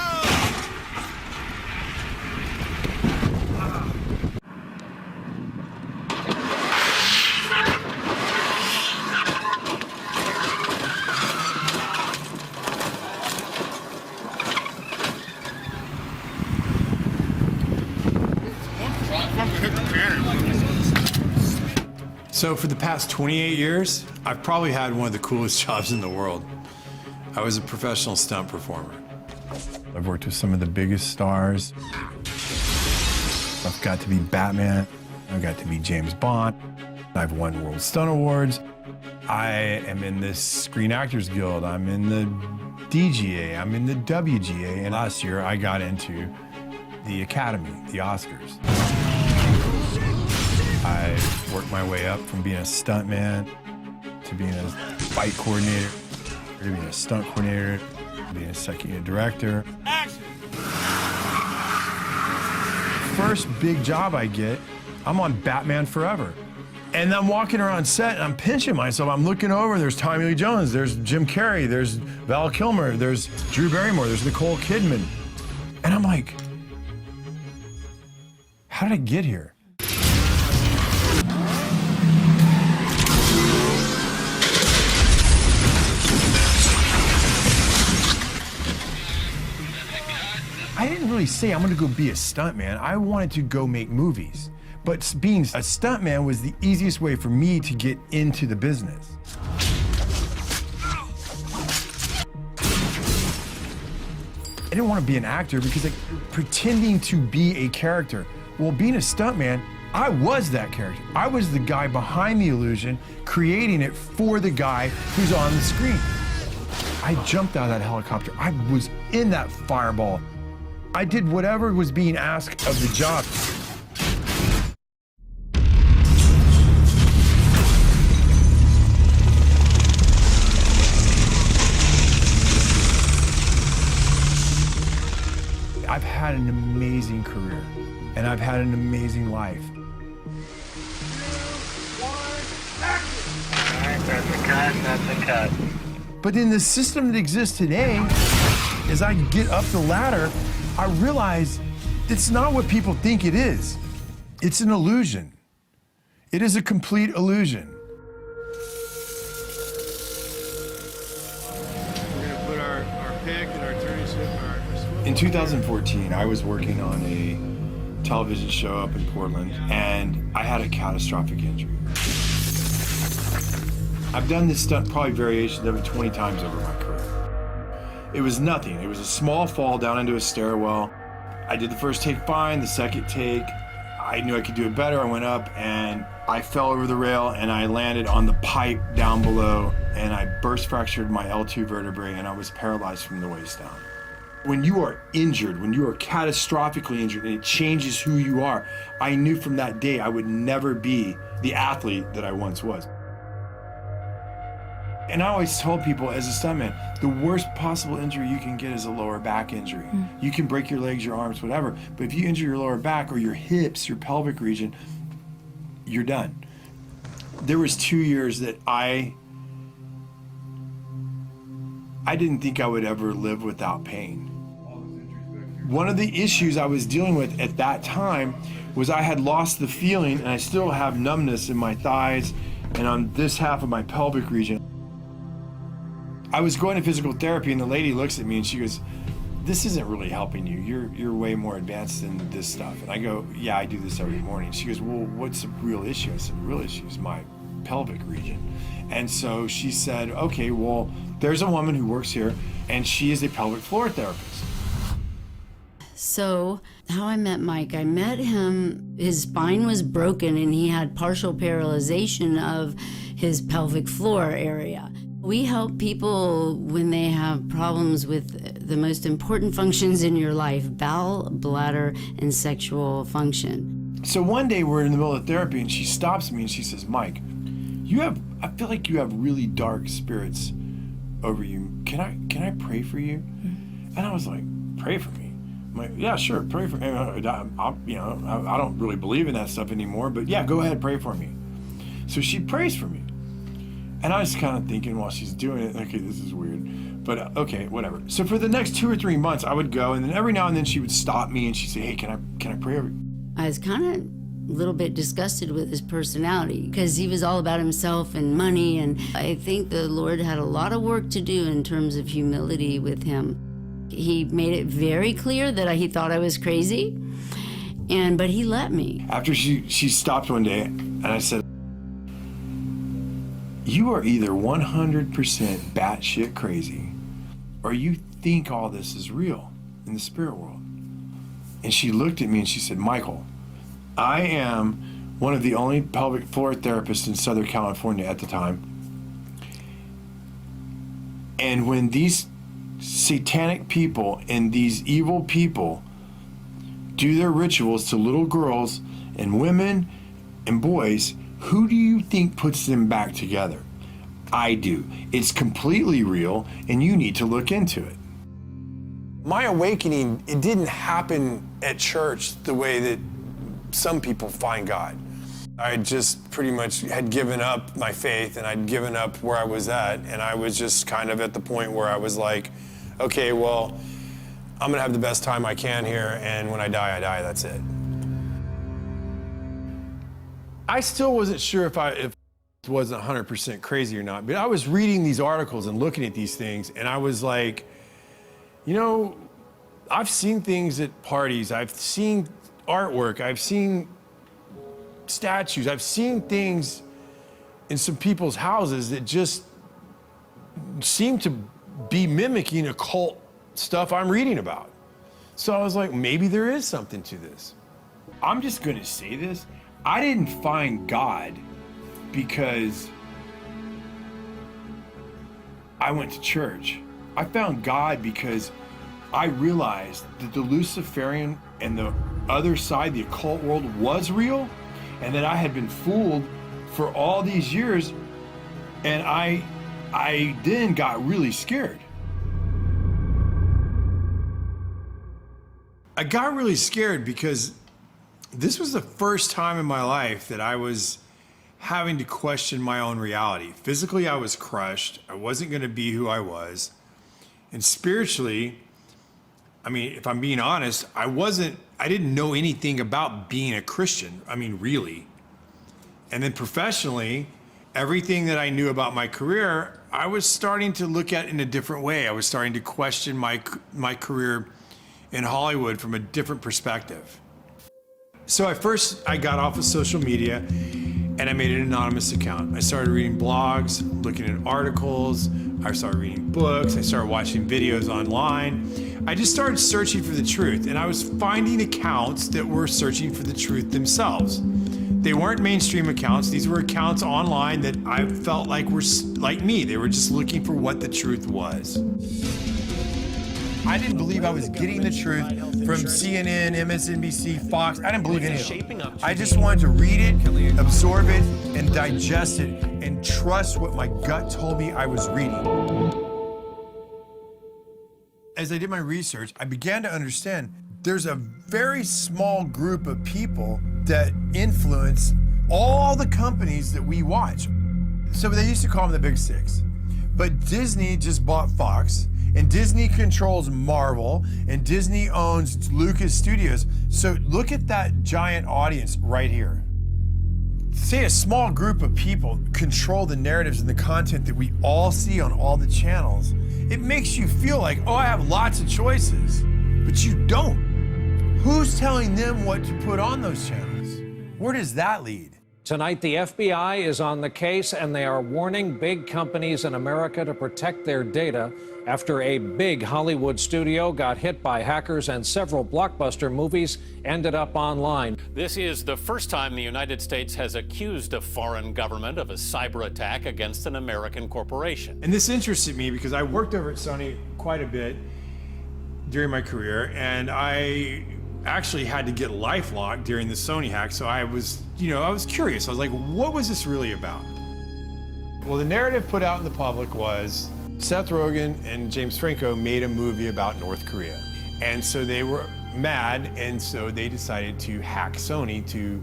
So for the past 28 years, I've probably had one of the coolest jobs in the world. I was a professional stunt performer. I've worked with some of the biggest stars. I've got to be Batman. I've got to be James Bond. I've won World Stunt Awards. I am in the Screen Actors Guild. I'm in the DGA. I'm in the WGA. And last year, I got into the Academy, the Oscars. I worked my way up from being a stuntman to being a fight coordinator, to being a stunt coordinator, to being a second unit director. Action! First big job I get, I'm on Batman Forever. And I'm walking around set and I'm pinching myself. I'm looking over, there's Tommy Lee Jones, there's Jim Carrey, there's Val Kilmer, there's Drew Barrymore, there's Nicole Kidman. And I'm like, how did I get here? I didn't really say I'm gonna go be a stuntman. I wanted to go make movies. But being a stuntman was the easiest way for me to get into the business. I didn't want to be an actor because like, pretending to be a character. Well, being a stuntman, I was that character. I was the guy behind the illusion, creating it for the guy who's on the screen. I jumped out of that helicopter. I was in that fireball. I did whatever was being asked of the job. I've had an amazing career, and I've had an amazing life. That's a cut. But in the system that exists today, as I get up the ladder, I realize it's not what people think it is. It's an illusion. It is a complete illusion. We're gonna put our pick and our turning shift. In 2014, I was working on a television show up in Portland, and I had a catastrophic injury. I've done this stunt, probably variations of it 20 times over my career. It was nothing. It was a small fall down into a stairwell. I did the first take fine, the second take, I knew I could do it better. I went up and I fell over the rail and I landed on the pipe down below and I burst fractured my L2 vertebrae and I was paralyzed from the waist down. When you are injured, when you are catastrophically injured and it changes who you are, I knew from that day I would never be the athlete that I once was. And I always told people as a stuntman, the worst possible injury you can get is a lower back injury. You can break your legs, your arms, whatever, but if you injure your lower back or your hips, your pelvic region, you're done. There was 2 years that I didn't think I would ever live without pain. One of the issues I was dealing with at that time was I had lost the feeling, and I still have numbness in my thighs and on this half of my pelvic region. I was going to physical therapy and the lady looks at me and she goes, "This isn't really helping you. You're way more advanced than this stuff." And I go, "Yeah, I do this every morning." She goes, "Well, what's the real issue?" I said, "The real issue is my pelvic region." And so she said, "Okay, well, there's a woman who works here and she is a pelvic floor therapist." So how I met Mike, I met him, his spine was broken and he had partial paralyzation of his pelvic floor area. We help people when they have problems with the most important functions in your life, bowel, bladder, and sexual function. So one day we're in the middle of therapy and she stops me and she says, "Mike, I feel like you have really dark spirits over you. Can I pray for you?" And I was like, "Pray for me?" I'm like, "Yeah, sure, pray for me." I don't really believe in that stuff anymore, but yeah, go ahead, pray for me. So she prays for me. And I was kind of thinking while she's doing it, okay, this is weird, but okay, whatever. So for the next 2 or 3 months, I would go, and then every now and then she would stop me and she'd say, "Hey, can I pray over you?" I was kind of a little bit disgusted with his personality because he was all about himself and money, and I think the Lord had a lot of work to do in terms of humility with him. He made it very clear that he thought I was crazy, but he let me. After she stopped one day, and I said, "You are either 100% batshit crazy, or you think all this is real in the spirit world." And she looked at me and she said, "Michael, I am one of the only pelvic floor therapists in Southern California at the time. And when these satanic people and these evil people do their rituals to little girls and women and boys, who do you think puts them back together? I do. It's completely real, and you need to look into it." My awakening, it didn't happen at church the way that some people find God. I just pretty much had given up my faith, and I'd given up where I was at, and I was just kind of at the point where I was like, okay, well, I'm gonna have the best time I can here, and when I die, that's it. I still wasn't sure if it wasn't 100% crazy or not, but I was reading these articles and looking at these things, and I was like, I've seen things at parties, I've seen artwork, I've seen statues, I've seen things in some people's houses that just seem to be mimicking occult stuff I'm reading about. So I was like, maybe there is something to this. I'm just gonna say this. I didn't find God because I went to church. I found God because I realized that the Luciferian and the other side, the occult world, was real, and that I had been fooled for all these years, and I then got really scared. I got really scared because this was the first time in my life that I was having to question my own reality. Physically, I was crushed. I wasn't going to be who I was. And spiritually, I mean, if I'm being honest, I didn't know anything about being a Christian. I mean, really. And then professionally, everything that I knew about my career, I was starting to look at in a different way. I was starting to question my career in Hollywood from a different perspective. So I got off of social media and I made an anonymous account. I started reading blogs, looking at articles, I started reading books, I started watching videos online. I just started searching for the truth, and I was finding accounts that were searching for the truth themselves. They weren't mainstream accounts. These were accounts online that I felt like were like me. They were just looking for what the truth was. I didn't believe I was getting the truth from CNN, MSNBC, Fox. I didn't believe any of them. I just wanted to read it, absorb it, and digest it, and trust what my gut told me I was reading. As I did my research, I began to understand there's a very small group of people that influence all the companies that we watch. So they used to call them the Big Six. But Disney just bought Fox, and Disney controls Marvel, and Disney owns Lucas Studios. So look at that giant audience right here. Say a small group of people control the narratives and the content that we all see on all the channels. It makes you feel like, oh, I have lots of choices, but you don't. Who's telling them what to put on those channels? Where does that lead? Tonight, the FBI is on the case, and they are warning big companies in America to protect their data after a big Hollywood studio got hit by hackers and several blockbuster movies ended up online. This is the first time the United States has accused a foreign government of a cyber attack against an American corporation. And this interested me because I worked over at Sony quite a bit during my career, and I actually had to get LifeLock during the Sony hack, so I was curious. I was like, what was this really about? Well, the narrative put out in the public was Seth Rogen and James Franco made a movie about North Korea. And so they were mad, and so they decided to hack Sony to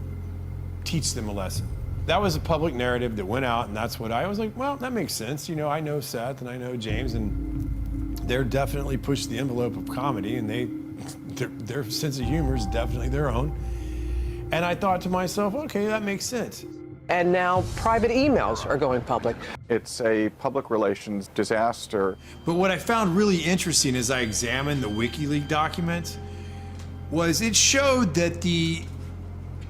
teach them a lesson. That was a public narrative that went out, and that's what I was like, well, that makes sense. You know, I know Seth and I know James, and they're definitely pushed the envelope of comedy, and their sense of humor is definitely their own. And I thought to myself, okay, that makes sense. And now private emails are going public. It's a public relations disaster. But what I found really interesting as I examined the WikiLeaks documents was it showed that the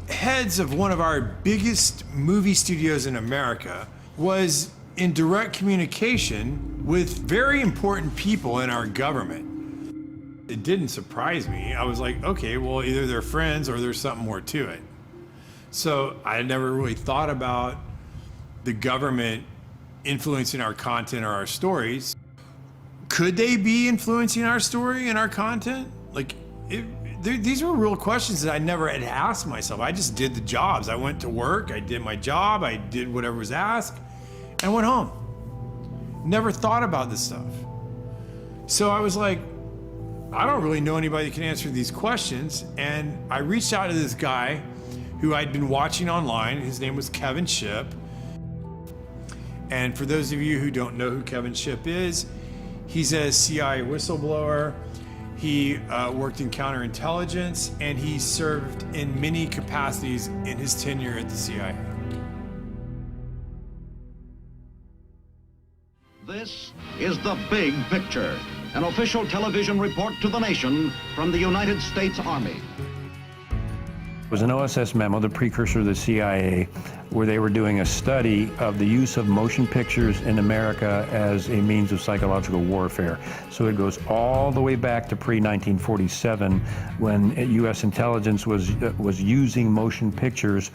heads of one of our biggest movie studios in America was in direct communication with very important people in our government. It didn't surprise me. I was like, okay, well, either they're friends or there's something more to it. So I never really thought about the government influencing our content or our stories. Could they be influencing our story and our content? These were real questions that I never had asked myself. I just did the jobs. I went to work, I did my job, I did whatever was asked, and went home. Never thought about this stuff. So I was like, I don't really know anybody that can answer these questions. And I reached out to this guy who I'd been watching online. His name was Kevin Shipp. And for those of you who don't know who Kevin Shipp is, he's a CIA whistleblower. He worked in counterintelligence, and he served in many capacities in his tenure at the CIA. This is The Big Picture, an official television report to the nation from the United States Army. It was an OSS memo, the precursor of the CIA, where they were doing a study of the use of motion pictures in America as a means of psychological warfare. So it goes all the way back to pre-1947, when U.S. intelligence was using motion pictures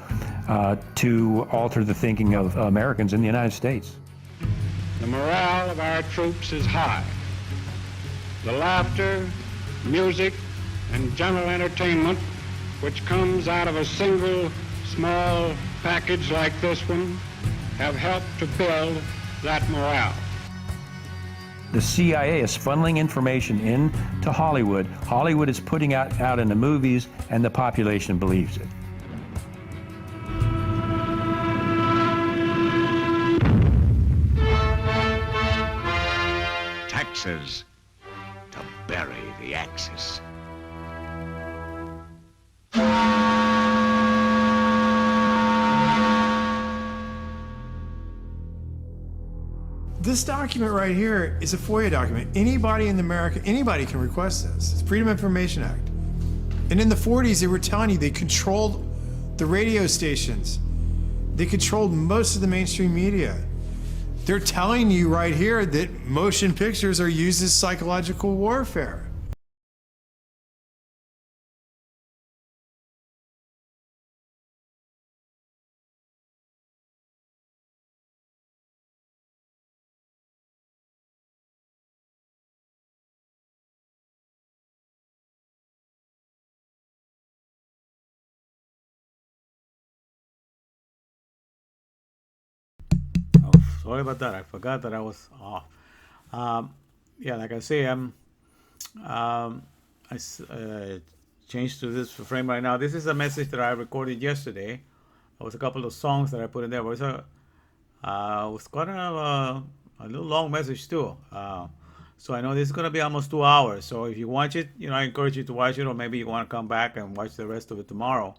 to alter the thinking of Americans in the United States. The morale of our troops is high. The laughter, music, and general entertainment which comes out of a single small package like this one have helped to build that morale. The CIA is funneling information into Hollywood. Hollywood is putting it out in the movies, and the population believes it. Taxes to bury the Axis. This document right here is a FOIA document. Anybody in America, anybody can request this. It's Freedom of Information Act. And in the 40s, they were telling you they controlled the radio stations. They controlled most of the mainstream media. They're telling you right here that motion pictures are used as psychological warfare. Sorry about that. I forgot that I was off. Yeah, like I say, changed to this frame right now. This is a message that I recorded yesterday. It was a couple of songs that I put in there. It was quite a little long message too. So I know this is going to be almost 2 hours. So if you watch it, I encourage you to watch it, or maybe you want to come back and watch the rest of it tomorrow.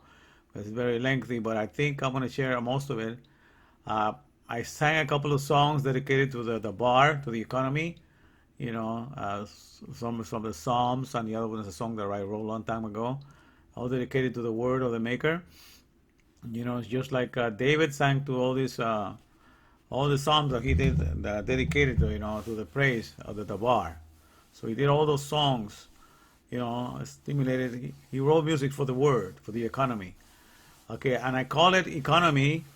It's very lengthy, but I think I'm going to share most of it. I sang a couple of songs dedicated to the Davar, to the economy. Some of the Psalms, and the other one is a song that I wrote a long time ago, all dedicated to the word of the Maker. It's just like David sang to all the Psalms that he did, that dedicated to the praise of the Davar. So he did all those songs, stimulated. He wrote music for the word, for the economy. Okay, and I call it economy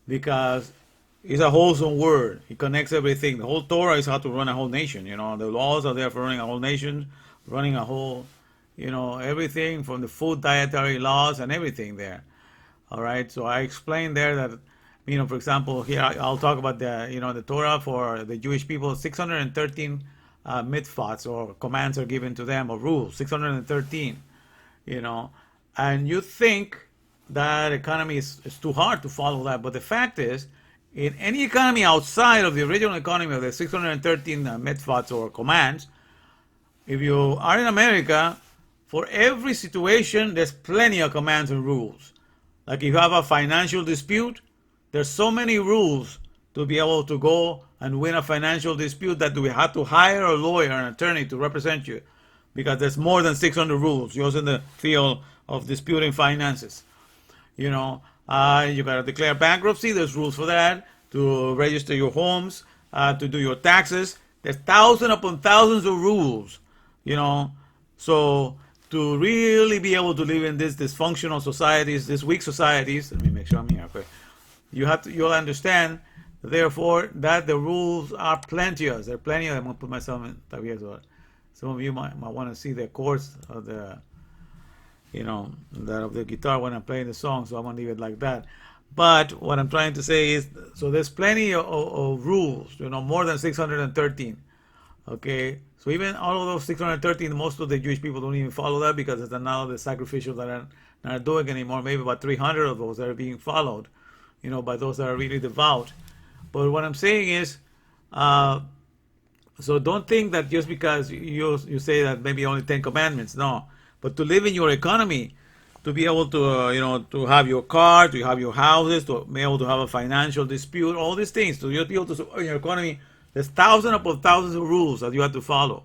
because it's a wholesome word. It connects everything. The whole Torah is how to run a whole nation. The laws are there for running a whole nation, running a whole, everything from the food, dietary laws, and everything there. All right. So I explained there that, for example, here I'll talk about the Torah for the Jewish people. 613 mitzvahs or commands are given to them, or rules. 613. And you think that economy is too hard to follow that, but the fact is, in any economy outside of the original economy of the 613 mitzvahs or commands, if you are in America, for every situation, there's plenty of commands and rules. Like if you have a financial dispute, there's so many rules to be able to go and win a financial dispute that we have to hire a lawyer, an attorney to represent you, because there's more than 600 rules just in the field of disputing finances. You got to declare bankruptcy. There's rules for that. To register your homes, to do your taxes. There's thousands upon thousands of rules. So to really be able to live in these dysfunctional societies, these weak societies. Let me make sure I'm here. Okay. You'll understand, therefore, that the rules are plenteous. There are plenty of them. I'm gonna put myself in Javier, so some of you might want to see the chords of the that of the guitar when I'm playing the song, so I'm gonna leave it like that. But what I'm trying to say is, so there's plenty of rules, more than 613. Okay, so even all of those 613, most of the Jewish people don't even follow that, because it's now the sacrificial that are not doing anymore. Maybe about 300 of those that are being followed, by those that are really devout. But what I'm saying is, so don't think that just because you say that maybe only 10 commandments, no. But to live in your economy, to be able to, to have your car, to have your houses, to be able to have a financial dispute, all these things, to just be able to support your economy, there's thousands upon thousands of rules that you have to follow.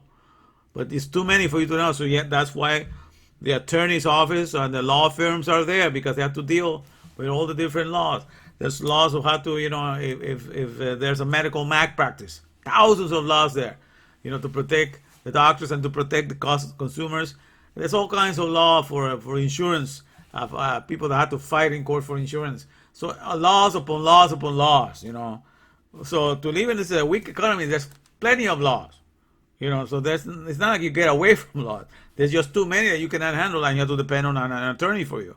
But it's too many for you to know. So that's why the attorney's office and the law firms are there because they have to deal with all the different laws. There's laws of how to, if there's a medical malpractice, thousands of laws there, to protect the doctors and to protect the consumers. There's all kinds of law for insurance, people that have to fight in court for insurance. So laws upon laws upon laws, So to live in this weak economy, there's plenty of laws, So it's not like you get away from laws. There's just too many that you cannot handle, and you have to depend on an attorney for you.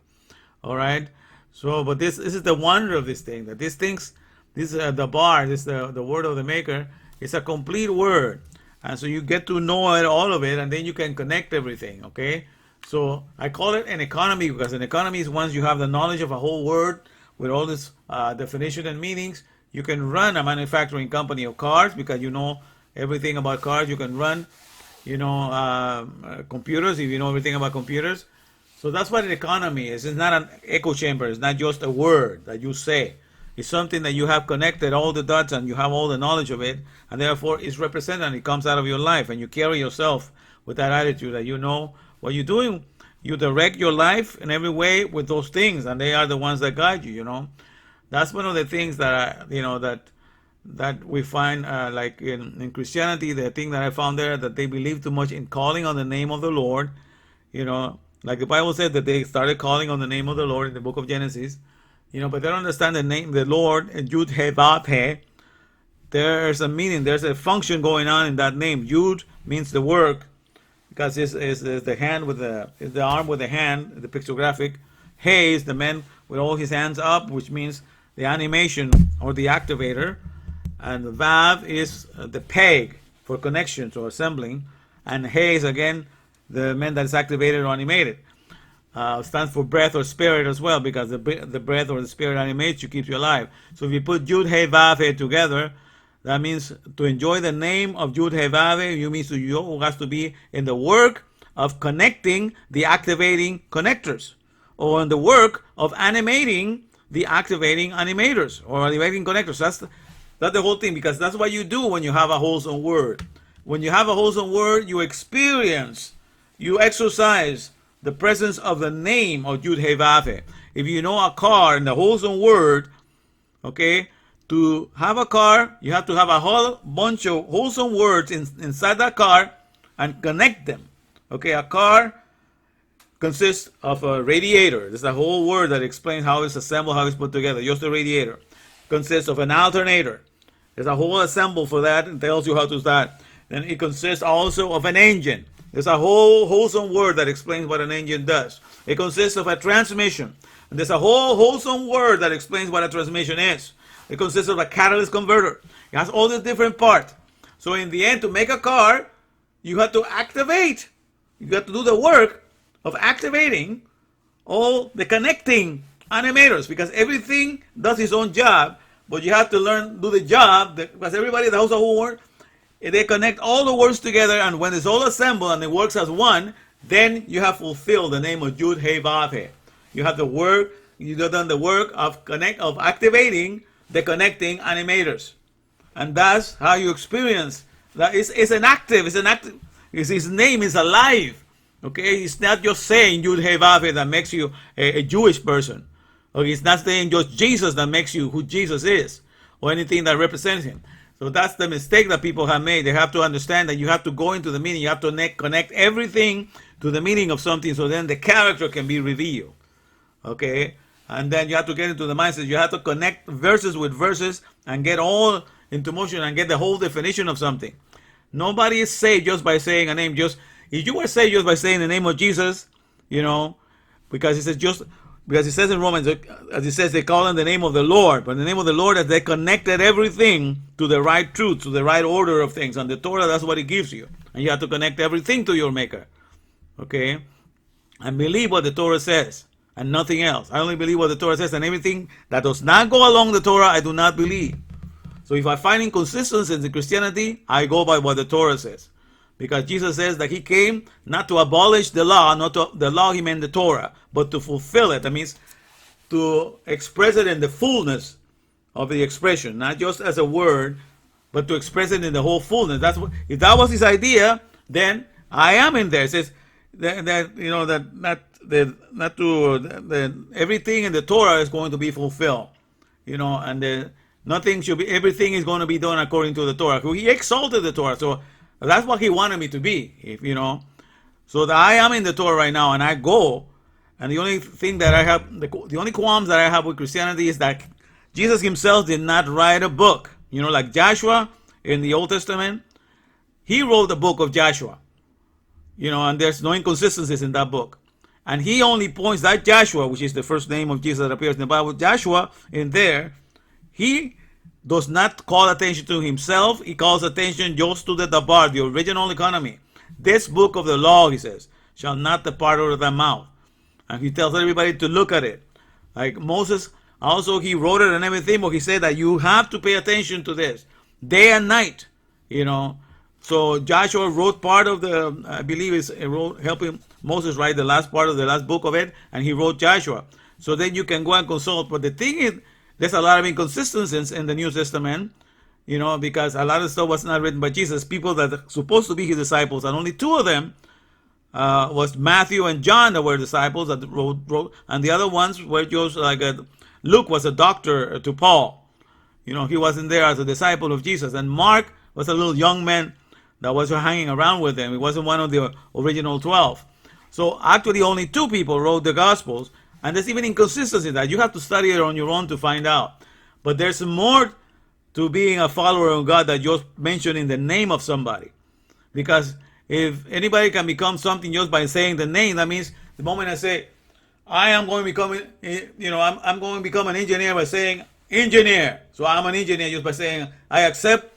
All right. So, but this is the wonder of this thing, that these things, Davar, the word of the Maker, is a complete word, and so you get to know all of it, and then you can connect everything. Okay. So I call it an economy because an economy is once you have the knowledge of a whole word with all this definition and meanings, you can run a manufacturing company of cars because you know everything about cars. You can run, computers if you know everything about computers. So that's what an economy is. It's not an echo chamber. It's not just a word that you say. It's something that you have connected all the dots and you have all the knowledge of it, and therefore it's represented. It comes out of your life, and you carry yourself with that attitude that you know what you're doing. You direct your life in every way with those things, and they are the ones that guide you. That's one of the things that that we find like in Christianity. The thing that I found there, that they believe too much in calling on the name of the Lord. Like the Bible said that they started calling on the name of the Lord in the book of Genesis, but they don't understand the name, the Lord, Yud He Vav He. There's a meaning, there's a function going on in that name. Yud means the work, because it's the hand with it's the arm with the hand, the pictographic. He is the man with all his hands up, which means the animation or the activator. And the Vav is the peg for connections or assembling. And He is again the man that is activated or animated. Stands for breath or spirit as well, because the breath or the spirit animates you, keeps you alive. So if you put Yud He Vav He together, that means to enjoy the name of Yud He Vav He, you has to be in the work of connecting the activating connectors, or in the work of animating the activating animators or animating connectors. That's the whole thing, because that's what you do when you have a wholesome word. When you have a wholesome word, you experience, you exercise the presence of the name of Yud He Vav He. If you know a car in the wholesome word, okay, to have a car, you have to have a whole bunch of wholesome words inside that car and connect them. Okay, a car consists of a radiator. There's a whole word that explains how it's assembled, how it's put together. Just the radiator. Consists of an alternator. There's a whole assemble for that and tells you how to start. Then it consists also of an engine. There's a whole wholesome word that explains what an engine does. It consists of a transmission. And there's a whole wholesome word that explains what a transmission is. It consists of a catalyst converter. It has all these different parts. So in the end, to make a car, you have to activate. You have to do the work of activating all the connecting animators, because everything does its own job, but you have to do the job, because everybody that has a whole word, they connect all the words together, and when it's all assembled and it works as one, then you have fulfilled the name of Yud He Vav He. You have the work, you've done the work of activating the connecting animators, and that's how you experience that. It's an active. His name is alive. Okay, it's not just saying Yud He Vav He that makes you a Jewish person. Okay, it's not saying just Jesus that makes you who Jesus is, or anything that represents him. So that's the mistake that people have made. They have to understand that you have to go into the meaning. You have to connect everything to the meaning of something, so then the character can be revealed. Okay, and then you have to get into the mindset. You have to connect verses with verses and get all into motion and get the whole definition of something. Nobody is saved just by saying a name. If you were saved just by saying the name of Jesus, because it says in Romans, as it says, they call on the name of the Lord, but the name of the Lord, as they connected everything to the right truth, to the right order of things. And the Torah, that's what it gives you. And you have to connect everything to your Maker. Okay? And believe what the Torah says, and nothing else. I only believe what the Torah says, and everything that does not go along the Torah, I do not believe. So if I find inconsistencies in Christianity, I go by what the Torah says. Because Jesus says that he came not to abolish the law, the law he meant the Torah, but to fulfill it. That means to express it in the fullness of the expression, not just as a word, but to express it in the whole fullness. If that was his idea, then I am in there. It says that you know that not to that everything in the Torah is going to be fulfilled, you know, and nothing should be, everything is going to be done according to the Torah. He exalted the Torah, so that's what he wanted me to be, if you know. So that I am in the Torah right now, and I go, and the only thing that I have, the only qualms that I have with Christianity is that Jesus himself did not write a book. You know, like Joshua in the Old Testament, he wrote the book of Joshua. You know, and there's no inconsistencies in that book. And he only points that Joshua, which is the first name of Jesus that appears in the Bible, Joshua in there, he does not call attention to himself. He calls attention just to the Davar, the original economy. This book of the law, he says, shall not depart out of thy mouth. And he tells everybody to look at it. Like Moses, also he wrote it and everything, but he said that you have to pay attention to this day and night, you know. So Joshua wrote part of the, I believe it's helping Moses write the last part of the last book of it, and he wrote Joshua. So then you can go and consult. But the thing is, there's a lot of inconsistencies in the New Testament, you know, because a lot of stuff was not written by Jesus. People that are supposed to be his disciples, and only two of them was Matthew and John that were disciples that wrote, and the other ones were just like Luke was a doctor to Paul. You know, he wasn't there as a disciple of Jesus. And Mark was a little young man that was hanging around with him. He wasn't one of the original 12. So actually only two people wrote the Gospels, and there's even inconsistency in that. You have to study it on your own to find out. But there's more to being a follower of God than just mentioning the name of somebody. Because if anybody can become something just by saying the name, that means the moment I say, I am going to become, you know, I'm going to become an engineer by saying engineer. So I'm an engineer just by saying I accept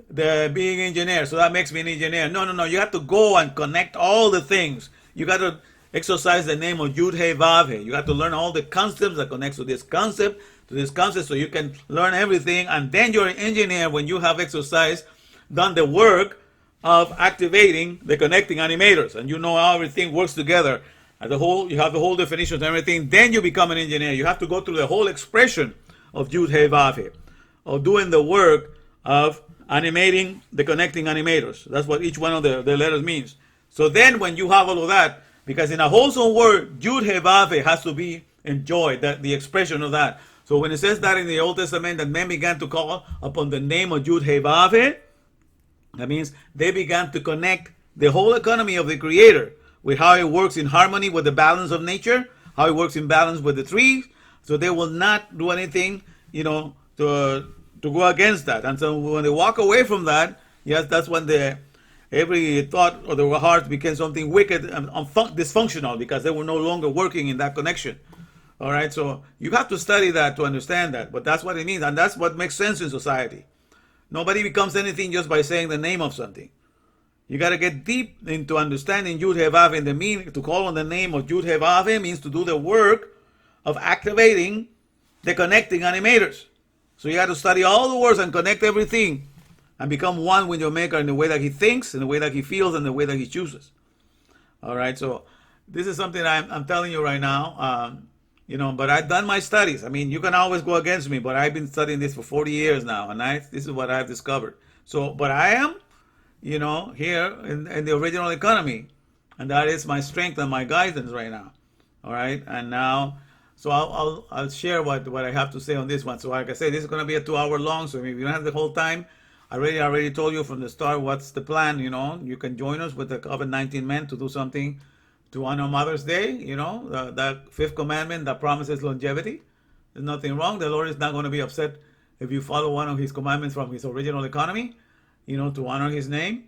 the being engineer, so that makes me an engineer. No. You have to go and connect all the things. You got to exercise the name of Yud He Vav He. You have to learn all the concepts that connects to this concept, so you can learn everything, and then you're an engineer when you have exercised, done the work of activating the connecting animators, and you know how everything works together. As a whole, you have the whole definition of everything. Then you become an engineer. You have to go through the whole expression of Yud He Vav He, of doing the work of animating the connecting animators. That's what each one of the letters means. So then when you have all of that, because in a wholesome word, Yud He Vav He has to be enjoyed, that the expression of that. So when it says that in the Old Testament, that men began to call upon the name of Yud He Vav He, that means they began to connect the whole economy of the Creator with how it works in harmony with the balance of nature, how it works in balance with the trees. So they will not do anything, you know, to go against that. And so when they walk away from that, yes, that's when every thought of their heart became something wicked and dysfunctional, because they were no longer working in that connection. All right, so you have to study that to understand that, but that's what it means, and that's what makes sense in society. Nobody becomes anything just by saying the name of something. You got to get deep into understanding Yud He Vav He, and the meaning. To call on the name of Yud He Vav He means to do the work of activating the connecting animators. So you got to study all the words and connect everything and become one with your Maker in the way that he thinks, in the way that he feels, and the way that he chooses. All right, so this is something I'm telling you right now, you know, but I've done my studies. I mean, you can always go against me, but I've been studying this for 40 years now, and this is what I've discovered. So, but I am, you know, here in the original economy, and that is my strength and my guidance right now. All right, and now, so I'll share what I have to say on this one. So like I said, this is going to be a 2-hour long, so if you don't have the whole time, I already told you from the start what's the plan. You know, you can join us with the COVID-19-MAN to do something to honor Mother's Day. You know, that fifth commandment that promises longevity. There's nothing wrong. The Lord is not going to be upset if you follow one of his commandments from his original economy, you know, to honor his name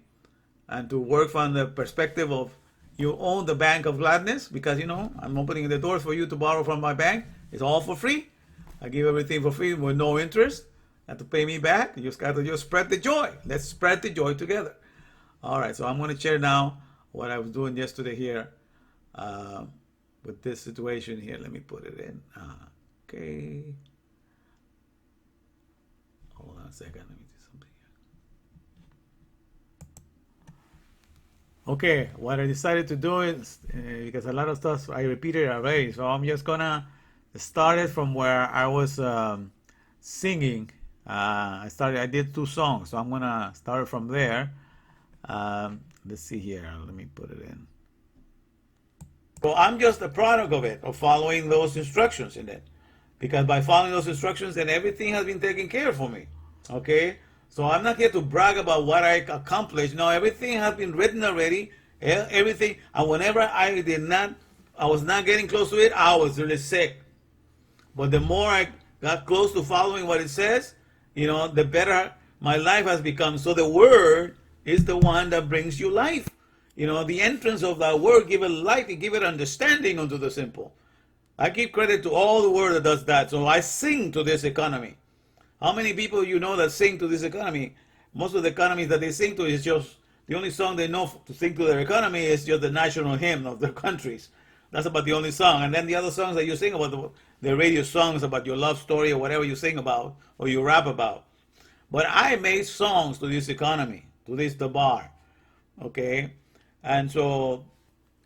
and to work from the perspective of you own the bank of gladness, because, you know, I'm opening the doors for you to borrow from my bank. It's all for free. I give everything for free with no interest. Have to pay me back. You just got to spread the joy. Let's spread the joy together. All right, so I'm going to share now what I was doing yesterday here with this situation here. Let me put it in. Okay. Hold on a second. Let me do something here. Okay, what I decided to do is, because a lot of stuff I repeated already, so I'm just going to start it from where I was singing. I did 2 songs, so I'm going to start from there. Let's see here. Let me put it in. So I'm just a product of it, of following those instructions in it. Because by following those instructions, then everything has been taken care of for me. Okay? So I'm not here to brag about what I accomplished. No, everything has been written already. Everything. And whenever I was not getting close to it, I was really sick. But the more I got close to following what it says, the better my life has become. So the word is the one that brings you life. The entrance of that word give it light, it give it understanding unto the simple. I give credit to all the word that does that. So I sing to this economy. How many people that sing to this economy? Most of the economies that they sing to is just, the only song they know to sing to their economy is just the national hymn of their countries. That's about the only song. And then the other songs that you sing about, the radio songs about your love story or whatever you sing about or you rap about. But I made songs to this economy, to this Davar. Okay? And so,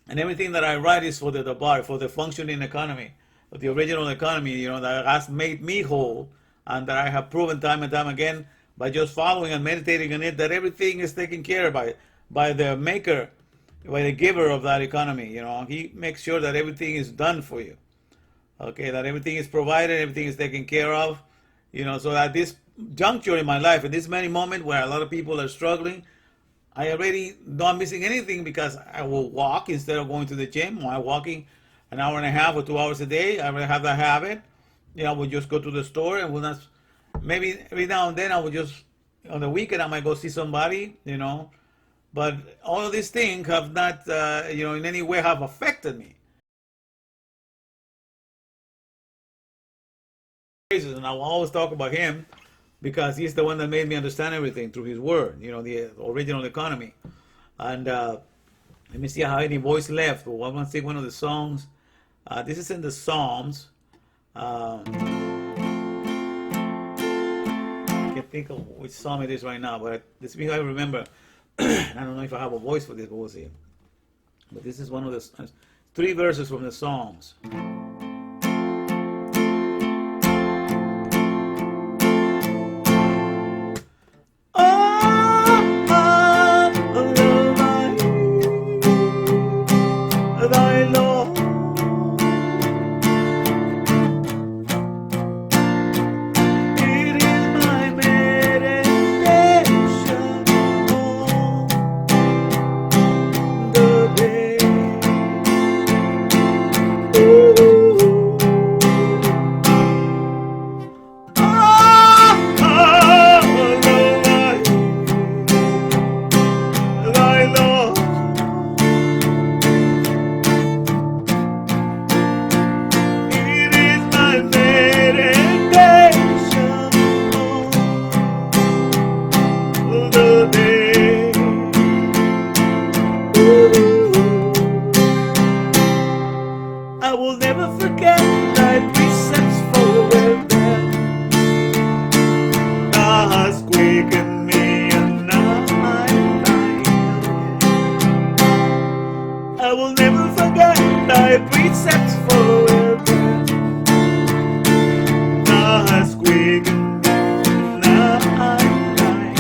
and everything that I write is for the Davar, for the functioning economy, the original economy, that has made me whole, and that I have proven time and time again by just following and meditating on it, that everything is taken care of by the maker, by the giver of that economy. He makes sure that everything is done for you. Okay, that everything is provided, everything is taken care of. So at this juncture in my life, in this many moment where a lot of people are struggling, I already not missing anything because I will walk instead of going to the gym. I'm walking an hour and a half or 2 hours a day. I already have that habit. I would just go to the store and will not, maybe every now and then I would just, on the weekend I might go see somebody, but all of these things have not, in any way have affected me. And I will always talk about him because he's the one that made me understand everything through his word, the original economy. And let me see how any voice left. Well, I'm going to sing one of the songs. This is in the Psalms. I can't think of which psalm it is right now, but this is how I remember. I don't know if I have a voice for this, but we'll see. But this is one of the 3 verses from the Psalms. I will never forget thy precepts for well-being. Thou hast quickened me and now I'm thine. I will never forget thy precepts for well-being. Thou hast quickened me and now I'm thine.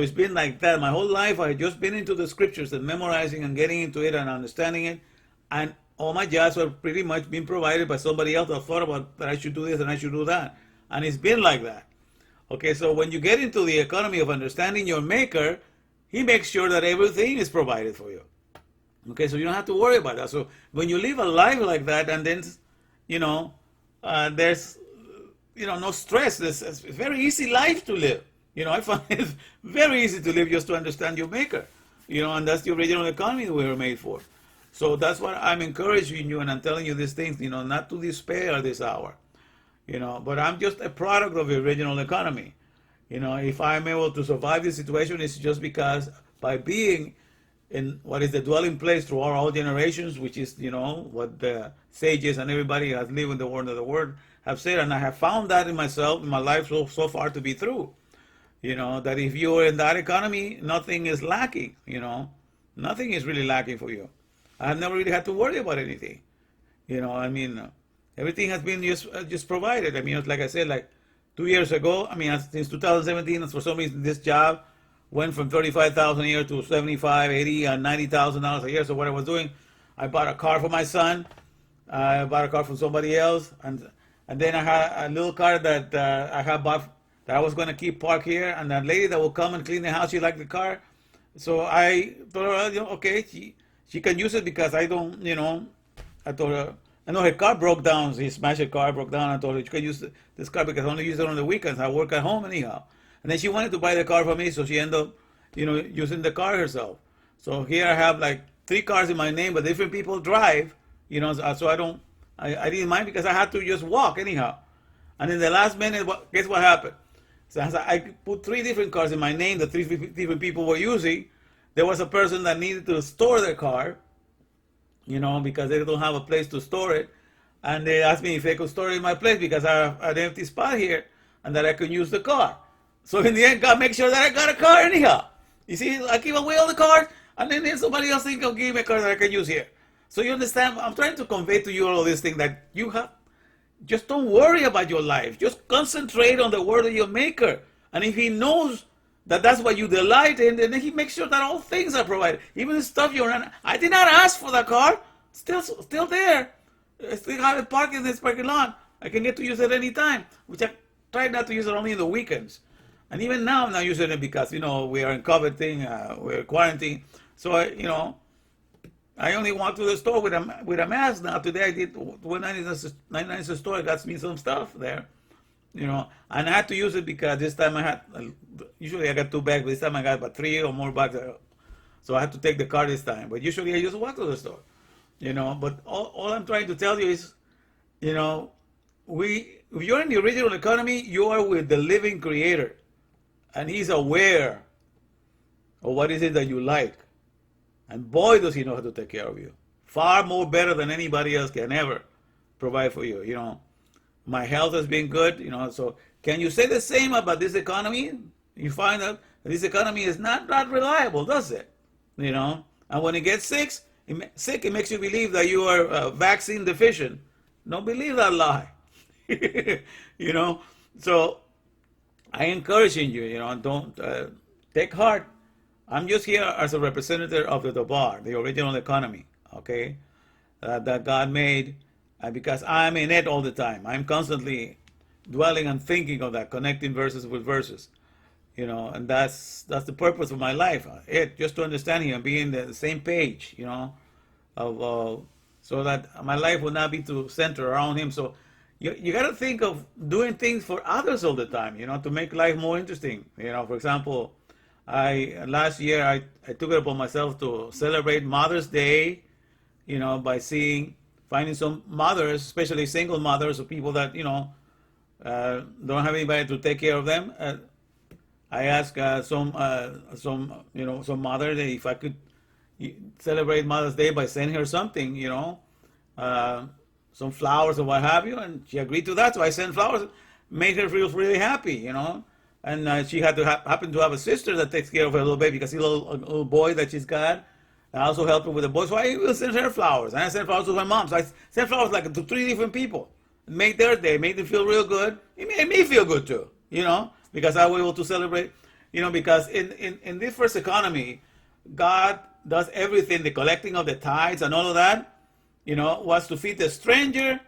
it's been like that. My whole life, I've just been into the scriptures and memorizing and getting into it and understanding it. And all my jobs were pretty much being provided by somebody else that thought about that I should do this and I should do that. And it's been like that. Okay, so when you get into the economy of understanding your maker, he makes sure that everything is provided for you. Okay, so you don't have to worry about that. So when you live a life like that, and then, there's, no stress. It's a very easy life to live. I find it very easy to live just to understand your maker. And that's the original economy that we were made for. So that's what I'm encouraging you, and I'm telling you these things, not to despair this hour. But I'm just a product of the original economy. If I'm able to survive this situation, it's just because by being in what is the dwelling place through all generations, which is, what the sages and everybody has lived in the word have said, and I have found that in myself, in my life so far to be true. That if you're in that economy, nothing is lacking, nothing is really lacking for you. I have never really had to worry about anything. Everything has been just provided. It's like I said, like 2 years ago, since 2017, for some reason, this job went from $35,000 a year to $75,000, $80,000, and $90,000 a year. So what I was doing, I bought a car for my son. I bought a car from somebody else, and then I had a little car that I had bought that I was going to keep parked here. And that lady that will come and clean the house, she liked the car, so I told her, okay, she can use it because I don't, I told her. I know her car broke down. She smashed her car, broke down. I told her you can use this car because I only use it on the weekends. I work at home anyhow. And then she wanted to buy the car for me, so she ended up, using the car herself. So here I have like 3 cars in my name, but different people drive, so I didn't mind because I had to just walk anyhow. And in the last minute, guess what happened? So I put 3 different cars in my name that 3 different people were using. There was a person that needed to store their car, because they don't have a place to store it. And they asked me if they could store it in my place because I have an empty spot here and that I could use the car. So in the end, God makes sure that I got a car anyhow. You see, I give away all the cars, and then somebody else thinks, give me a car that I can use here. So you understand, I'm trying to convey to you all of this thing that you have, just don't worry about your life. Just concentrate on the word of your maker. And if he knows that that's what you delight in, then he makes sure that all things are provided. Even the stuff you're on. I did not ask for that car. Still there. I still have it parked in this parking lot. I can get to use it any time, which I try not to use it only in the weekends. And even now I'm not using it because, we are in COVID thing, we're quarantined. So, I only walk to the store with a mask now. Today I did, when I in the store, I got me some stuff there. And I had to use it because this time I had, usually I got 2 bags, but this time I got about 3 or more bags. So I had to take the car this time. But usually I just walk to the store, But all I'm trying to tell you is, if you're in the original economy, you are with the living creator. And he's aware of what is it that you like. And boy, does he know how to take care of you. Far more better than anybody else can ever provide for you, My health has been good, so can you say the same about this economy? You find out that this economy is not reliable, does it? And when it gets sick, it makes you believe that you are vaccine deficient. Don't believe that lie. So I encourage you, don't take heart. I'm just here as a representative of the Davar, the original economy, okay, that God made. Because I'm in it all the time. I'm constantly dwelling and thinking of that, connecting verses with verses, and that's the purpose of my life. Just to understand Him and be in the same page, so that my life will not be to center around Him. So you got to think of doing things for others all the time, to make life more interesting. For example, last year I took it upon myself to celebrate Mother's Day, by finding some mothers, especially single mothers or people that, don't have anybody to take care of them. I asked some mother if I could celebrate Mother's Day by sending her something, some flowers or what have you, and she agreed to that. So I sent flowers, made her feel really happy, and she had to happen to have a sister that takes care of her a little bit because he's a little boy that she's got. I also helped her with the boys, so I will send her flowers. And I sent flowers to my mom. So I sent flowers to 3 different people. It made their day, made them feel real good. It made me feel good too, because I was able to celebrate, because in this first economy, God does everything, the collecting of the tithes and all of that, was to feed the stranger.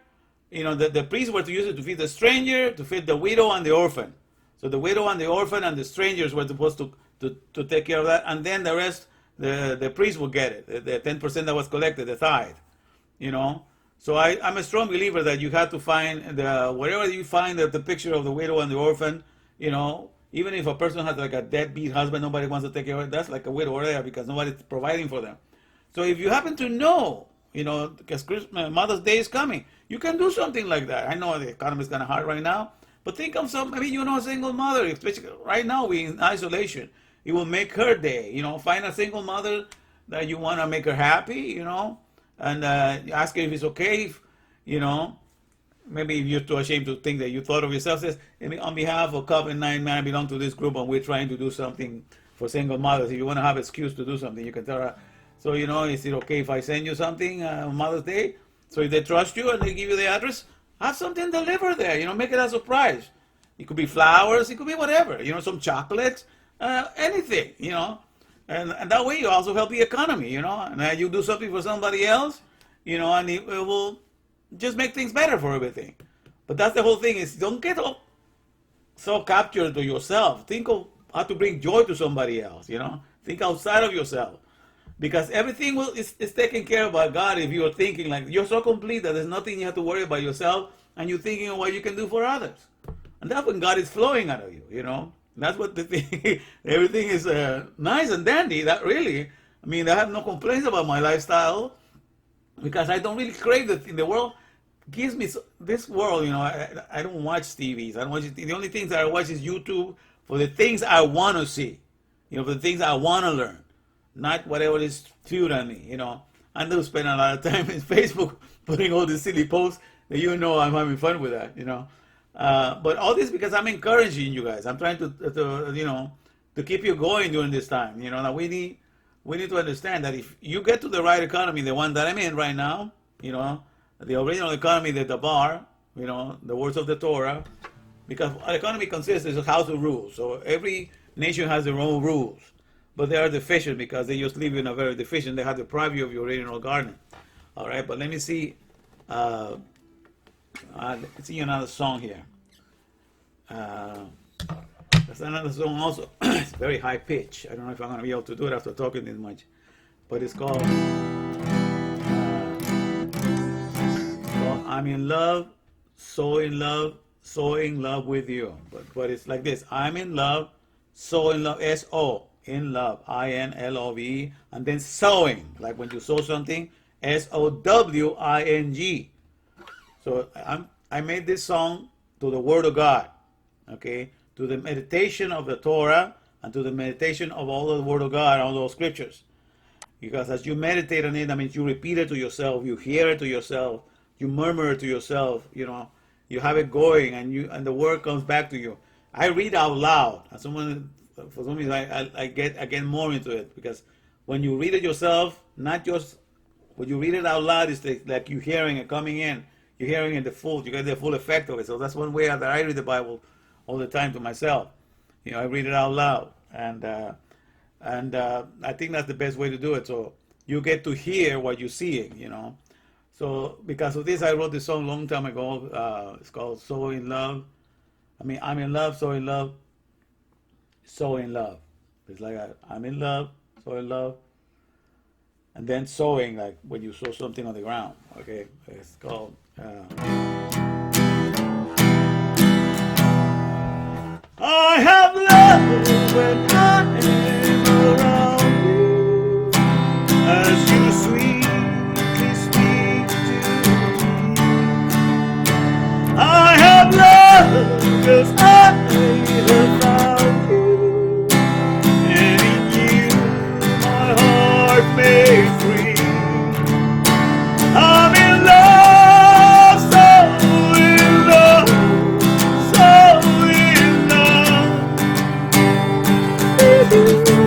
The priests were to use it to feed the stranger, to feed the widow and the orphan. So the widow and the orphan and the strangers were supposed to take care of that, and then the rest, the priest would get it, the 10% that was collected, the tithe. So I'm a strong believer that you have to find wherever you find the picture of the widow and the orphan, even if a person has like a deadbeat husband, nobody wants to take care of it, that's like a widow there because nobody's providing for them. So if you happen to know, because Mother's Day is coming, you can do something like that. I know the economy is kind of hard right now, but think of maybe a single mother, especially right now we're in isolation. It will make her day, find a single mother that you want to make her happy, and ask her if it's okay, if, maybe if you're too ashamed to think that you thought of yourself, says, on behalf of COVID-19-MAN, I belong to this group and we're trying to do something for single mothers. If you want to have an excuse to do something, you can tell her, so, is it okay if I send you something on Mother's Day? So if they trust you and they give you the address, have something delivered there, make it a surprise. It could be flowers, it could be whatever, some chocolates, anything, and that way you also help the economy, and you do something for somebody else, and it will just make things better for everything. But that's the whole thing, is don't get so captured to yourself. Think of how to bring joy to somebody else, think outside of yourself. Because everything is taken care of by God if you're thinking like you're so complete that there's nothing you have to worry about yourself, and you're thinking of what you can do for others. And that's when God is flowing out of you, That's what the thing, everything is nice and dandy. That really, I have no complaints about my lifestyle because I don't really crave the world gives me this world, I don't watch TVs. I don't watch the only things that I watch is YouTube for the things I want to see, for the things I want to learn. Not whatever is spewed on me, I do spend a lot of time in Facebook putting all these silly posts that I'm having fun with that, But all this because I'm encouraging you guys. I'm trying to keep you going during this time. That we need to understand that if you get to the right economy, the one that I'm in right now, the original economy, the Davar, the words of the Torah, because our economy consists of house of rules. So every nation has their own rules. But they are deficient because they just live in a very deficient. They have deprived you of your original garden. All right, but let me see. Let's see another song here. That's another song also. It's very high pitch. I don't know if I'm going to be able to do it after talking this much. But it's called I'm in love, so in love with you. But it's like this. I'm in love, so in love, S-O. In love, I-N-L-O-V-E, and then sowing, like when you sow something, S-O-W-I-N-G. So I made this song to the Word of God, okay, to the meditation of the Torah and to the meditation of all the Word of God, all those scriptures. Because as you meditate on it, that means you repeat it to yourself, you hear it to yourself, you murmur it to yourself, you have it going, and the Word comes back to you. I read out loud, and for some reason, I get more into it because when you read it yourself, not just when you read it out loud, it's like you're hearing it coming in. You're hearing it you get the full effect of it. So that's one way that I read the Bible all the time to myself. I read it out loud, and I think that's the best way to do it. So you get to hear what you're seeing. So because of this, I wrote this song a long time ago. It's called "So in Love." I'm in love, so in love. So in love. It's like I'm in love, so in love. And then sowing, like when you sow something on the ground. Okay, it's called. I have love when I am around you, as you sweetly speak to me. I have love because I have found you. Made free. I'm in love, so in love, so in love with you.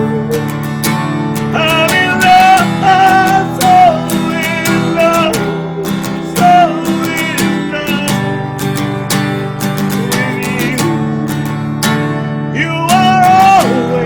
I'm in love, so in love, so in love with you. You are always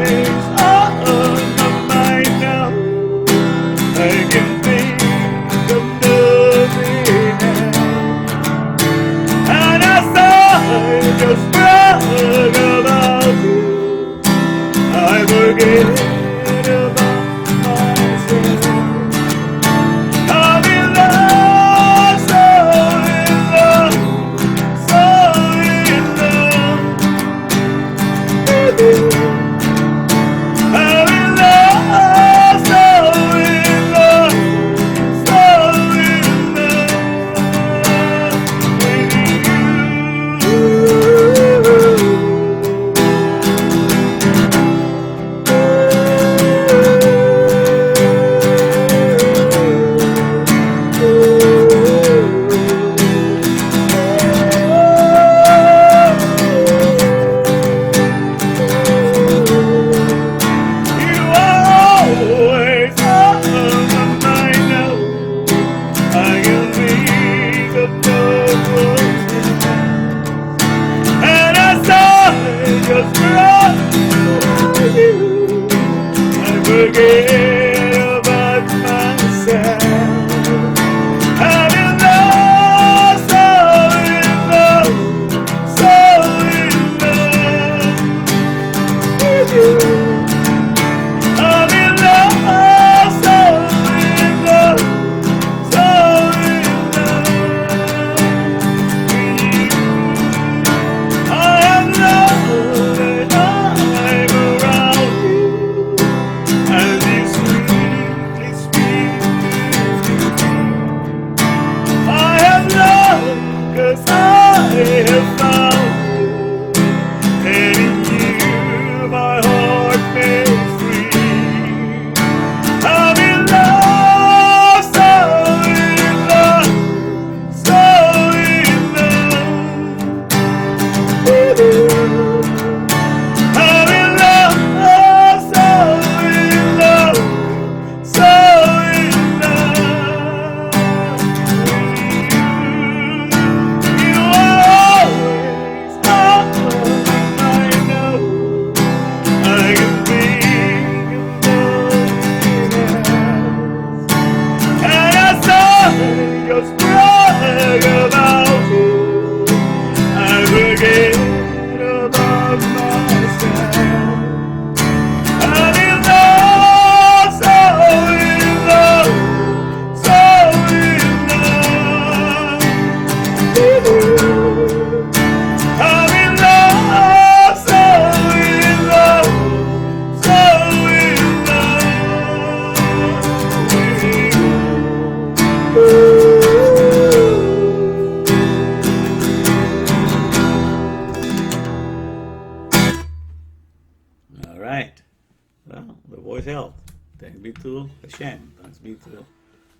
be to Hashem. Thanks be to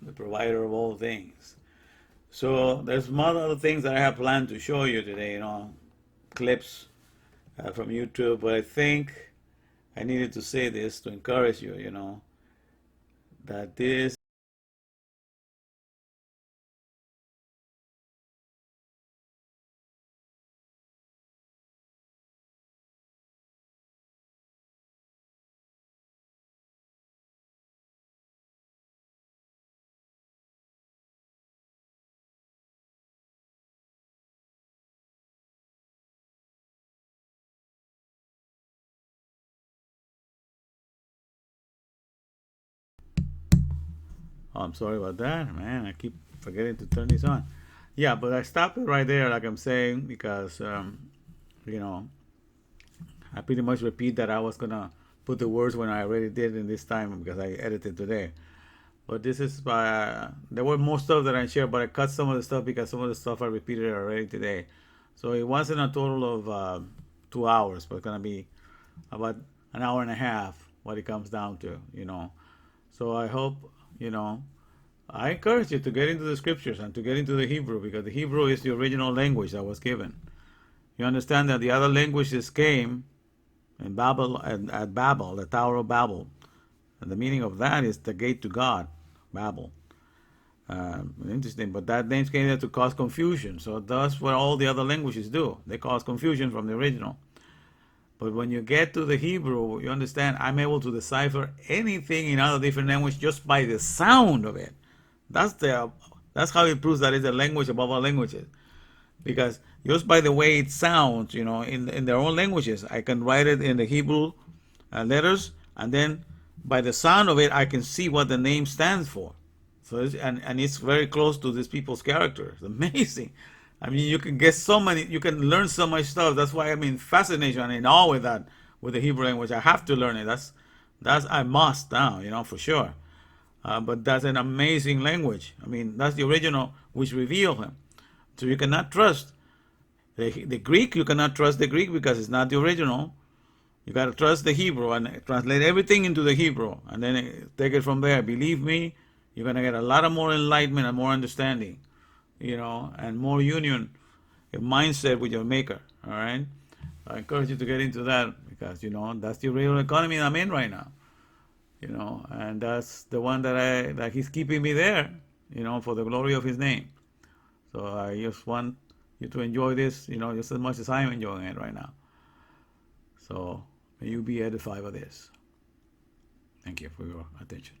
the provider of all things. So there's some other things that I have planned to show you today, clips from YouTube, but I think I needed to say this to encourage you, that this Oh, I'm sorry about that, man. I keep forgetting to turn this on. Yeah, but I stopped it right there, like I'm saying, because, I pretty much repeat that I was going to put the words when I already did in this time because I edited today. But this is by, there were more stuff that I shared, but I cut some of the stuff because some of the stuff I repeated already today. So it wasn't a total of 2 hours, but it's going to be about an hour and a half, what it comes down to, So I hope, I encourage you to get into the scriptures and to get into the Hebrew because the Hebrew is the original language that was given. You understand that the other languages came in Babel, at Babel, the Tower of Babel. And the meaning of that is the gate to God, Babel. Interesting, but that name came there to cause confusion. So that's what all the other languages do. They cause confusion from the original. But when you get to the Hebrew, you understand I'm able to decipher anything in other different languages just by the sound of it. That's how it proves that it's a language above all languages. Because just by the way it sounds, in their own languages, I can write it in the Hebrew letters, and then by the sound of it, I can see what the name stands for. So and it's very close to these people's characters. It's amazing. I mean, you can learn so much stuff. That's why I'm in fascination and in awe with that, with the Hebrew language. I have to learn it. I must now, for sure. But that's an amazing language. I mean, that's the original which revealed him. So you cannot trust the Greek. You cannot trust the Greek because it's not the original. You got to trust the Hebrew and translate everything into the Hebrew and then take it from there. Believe me, you're going to get a lot of more enlightenment and more understanding, and more union, a mindset with your maker, all right? I encourage you to get into that because, that's the real economy I'm in right now, and that's the one that he's keeping me there, for the glory of his name. So I just want you to enjoy this, just as much as I'm enjoying it right now. So may you be edified by this. Thank you for your attention.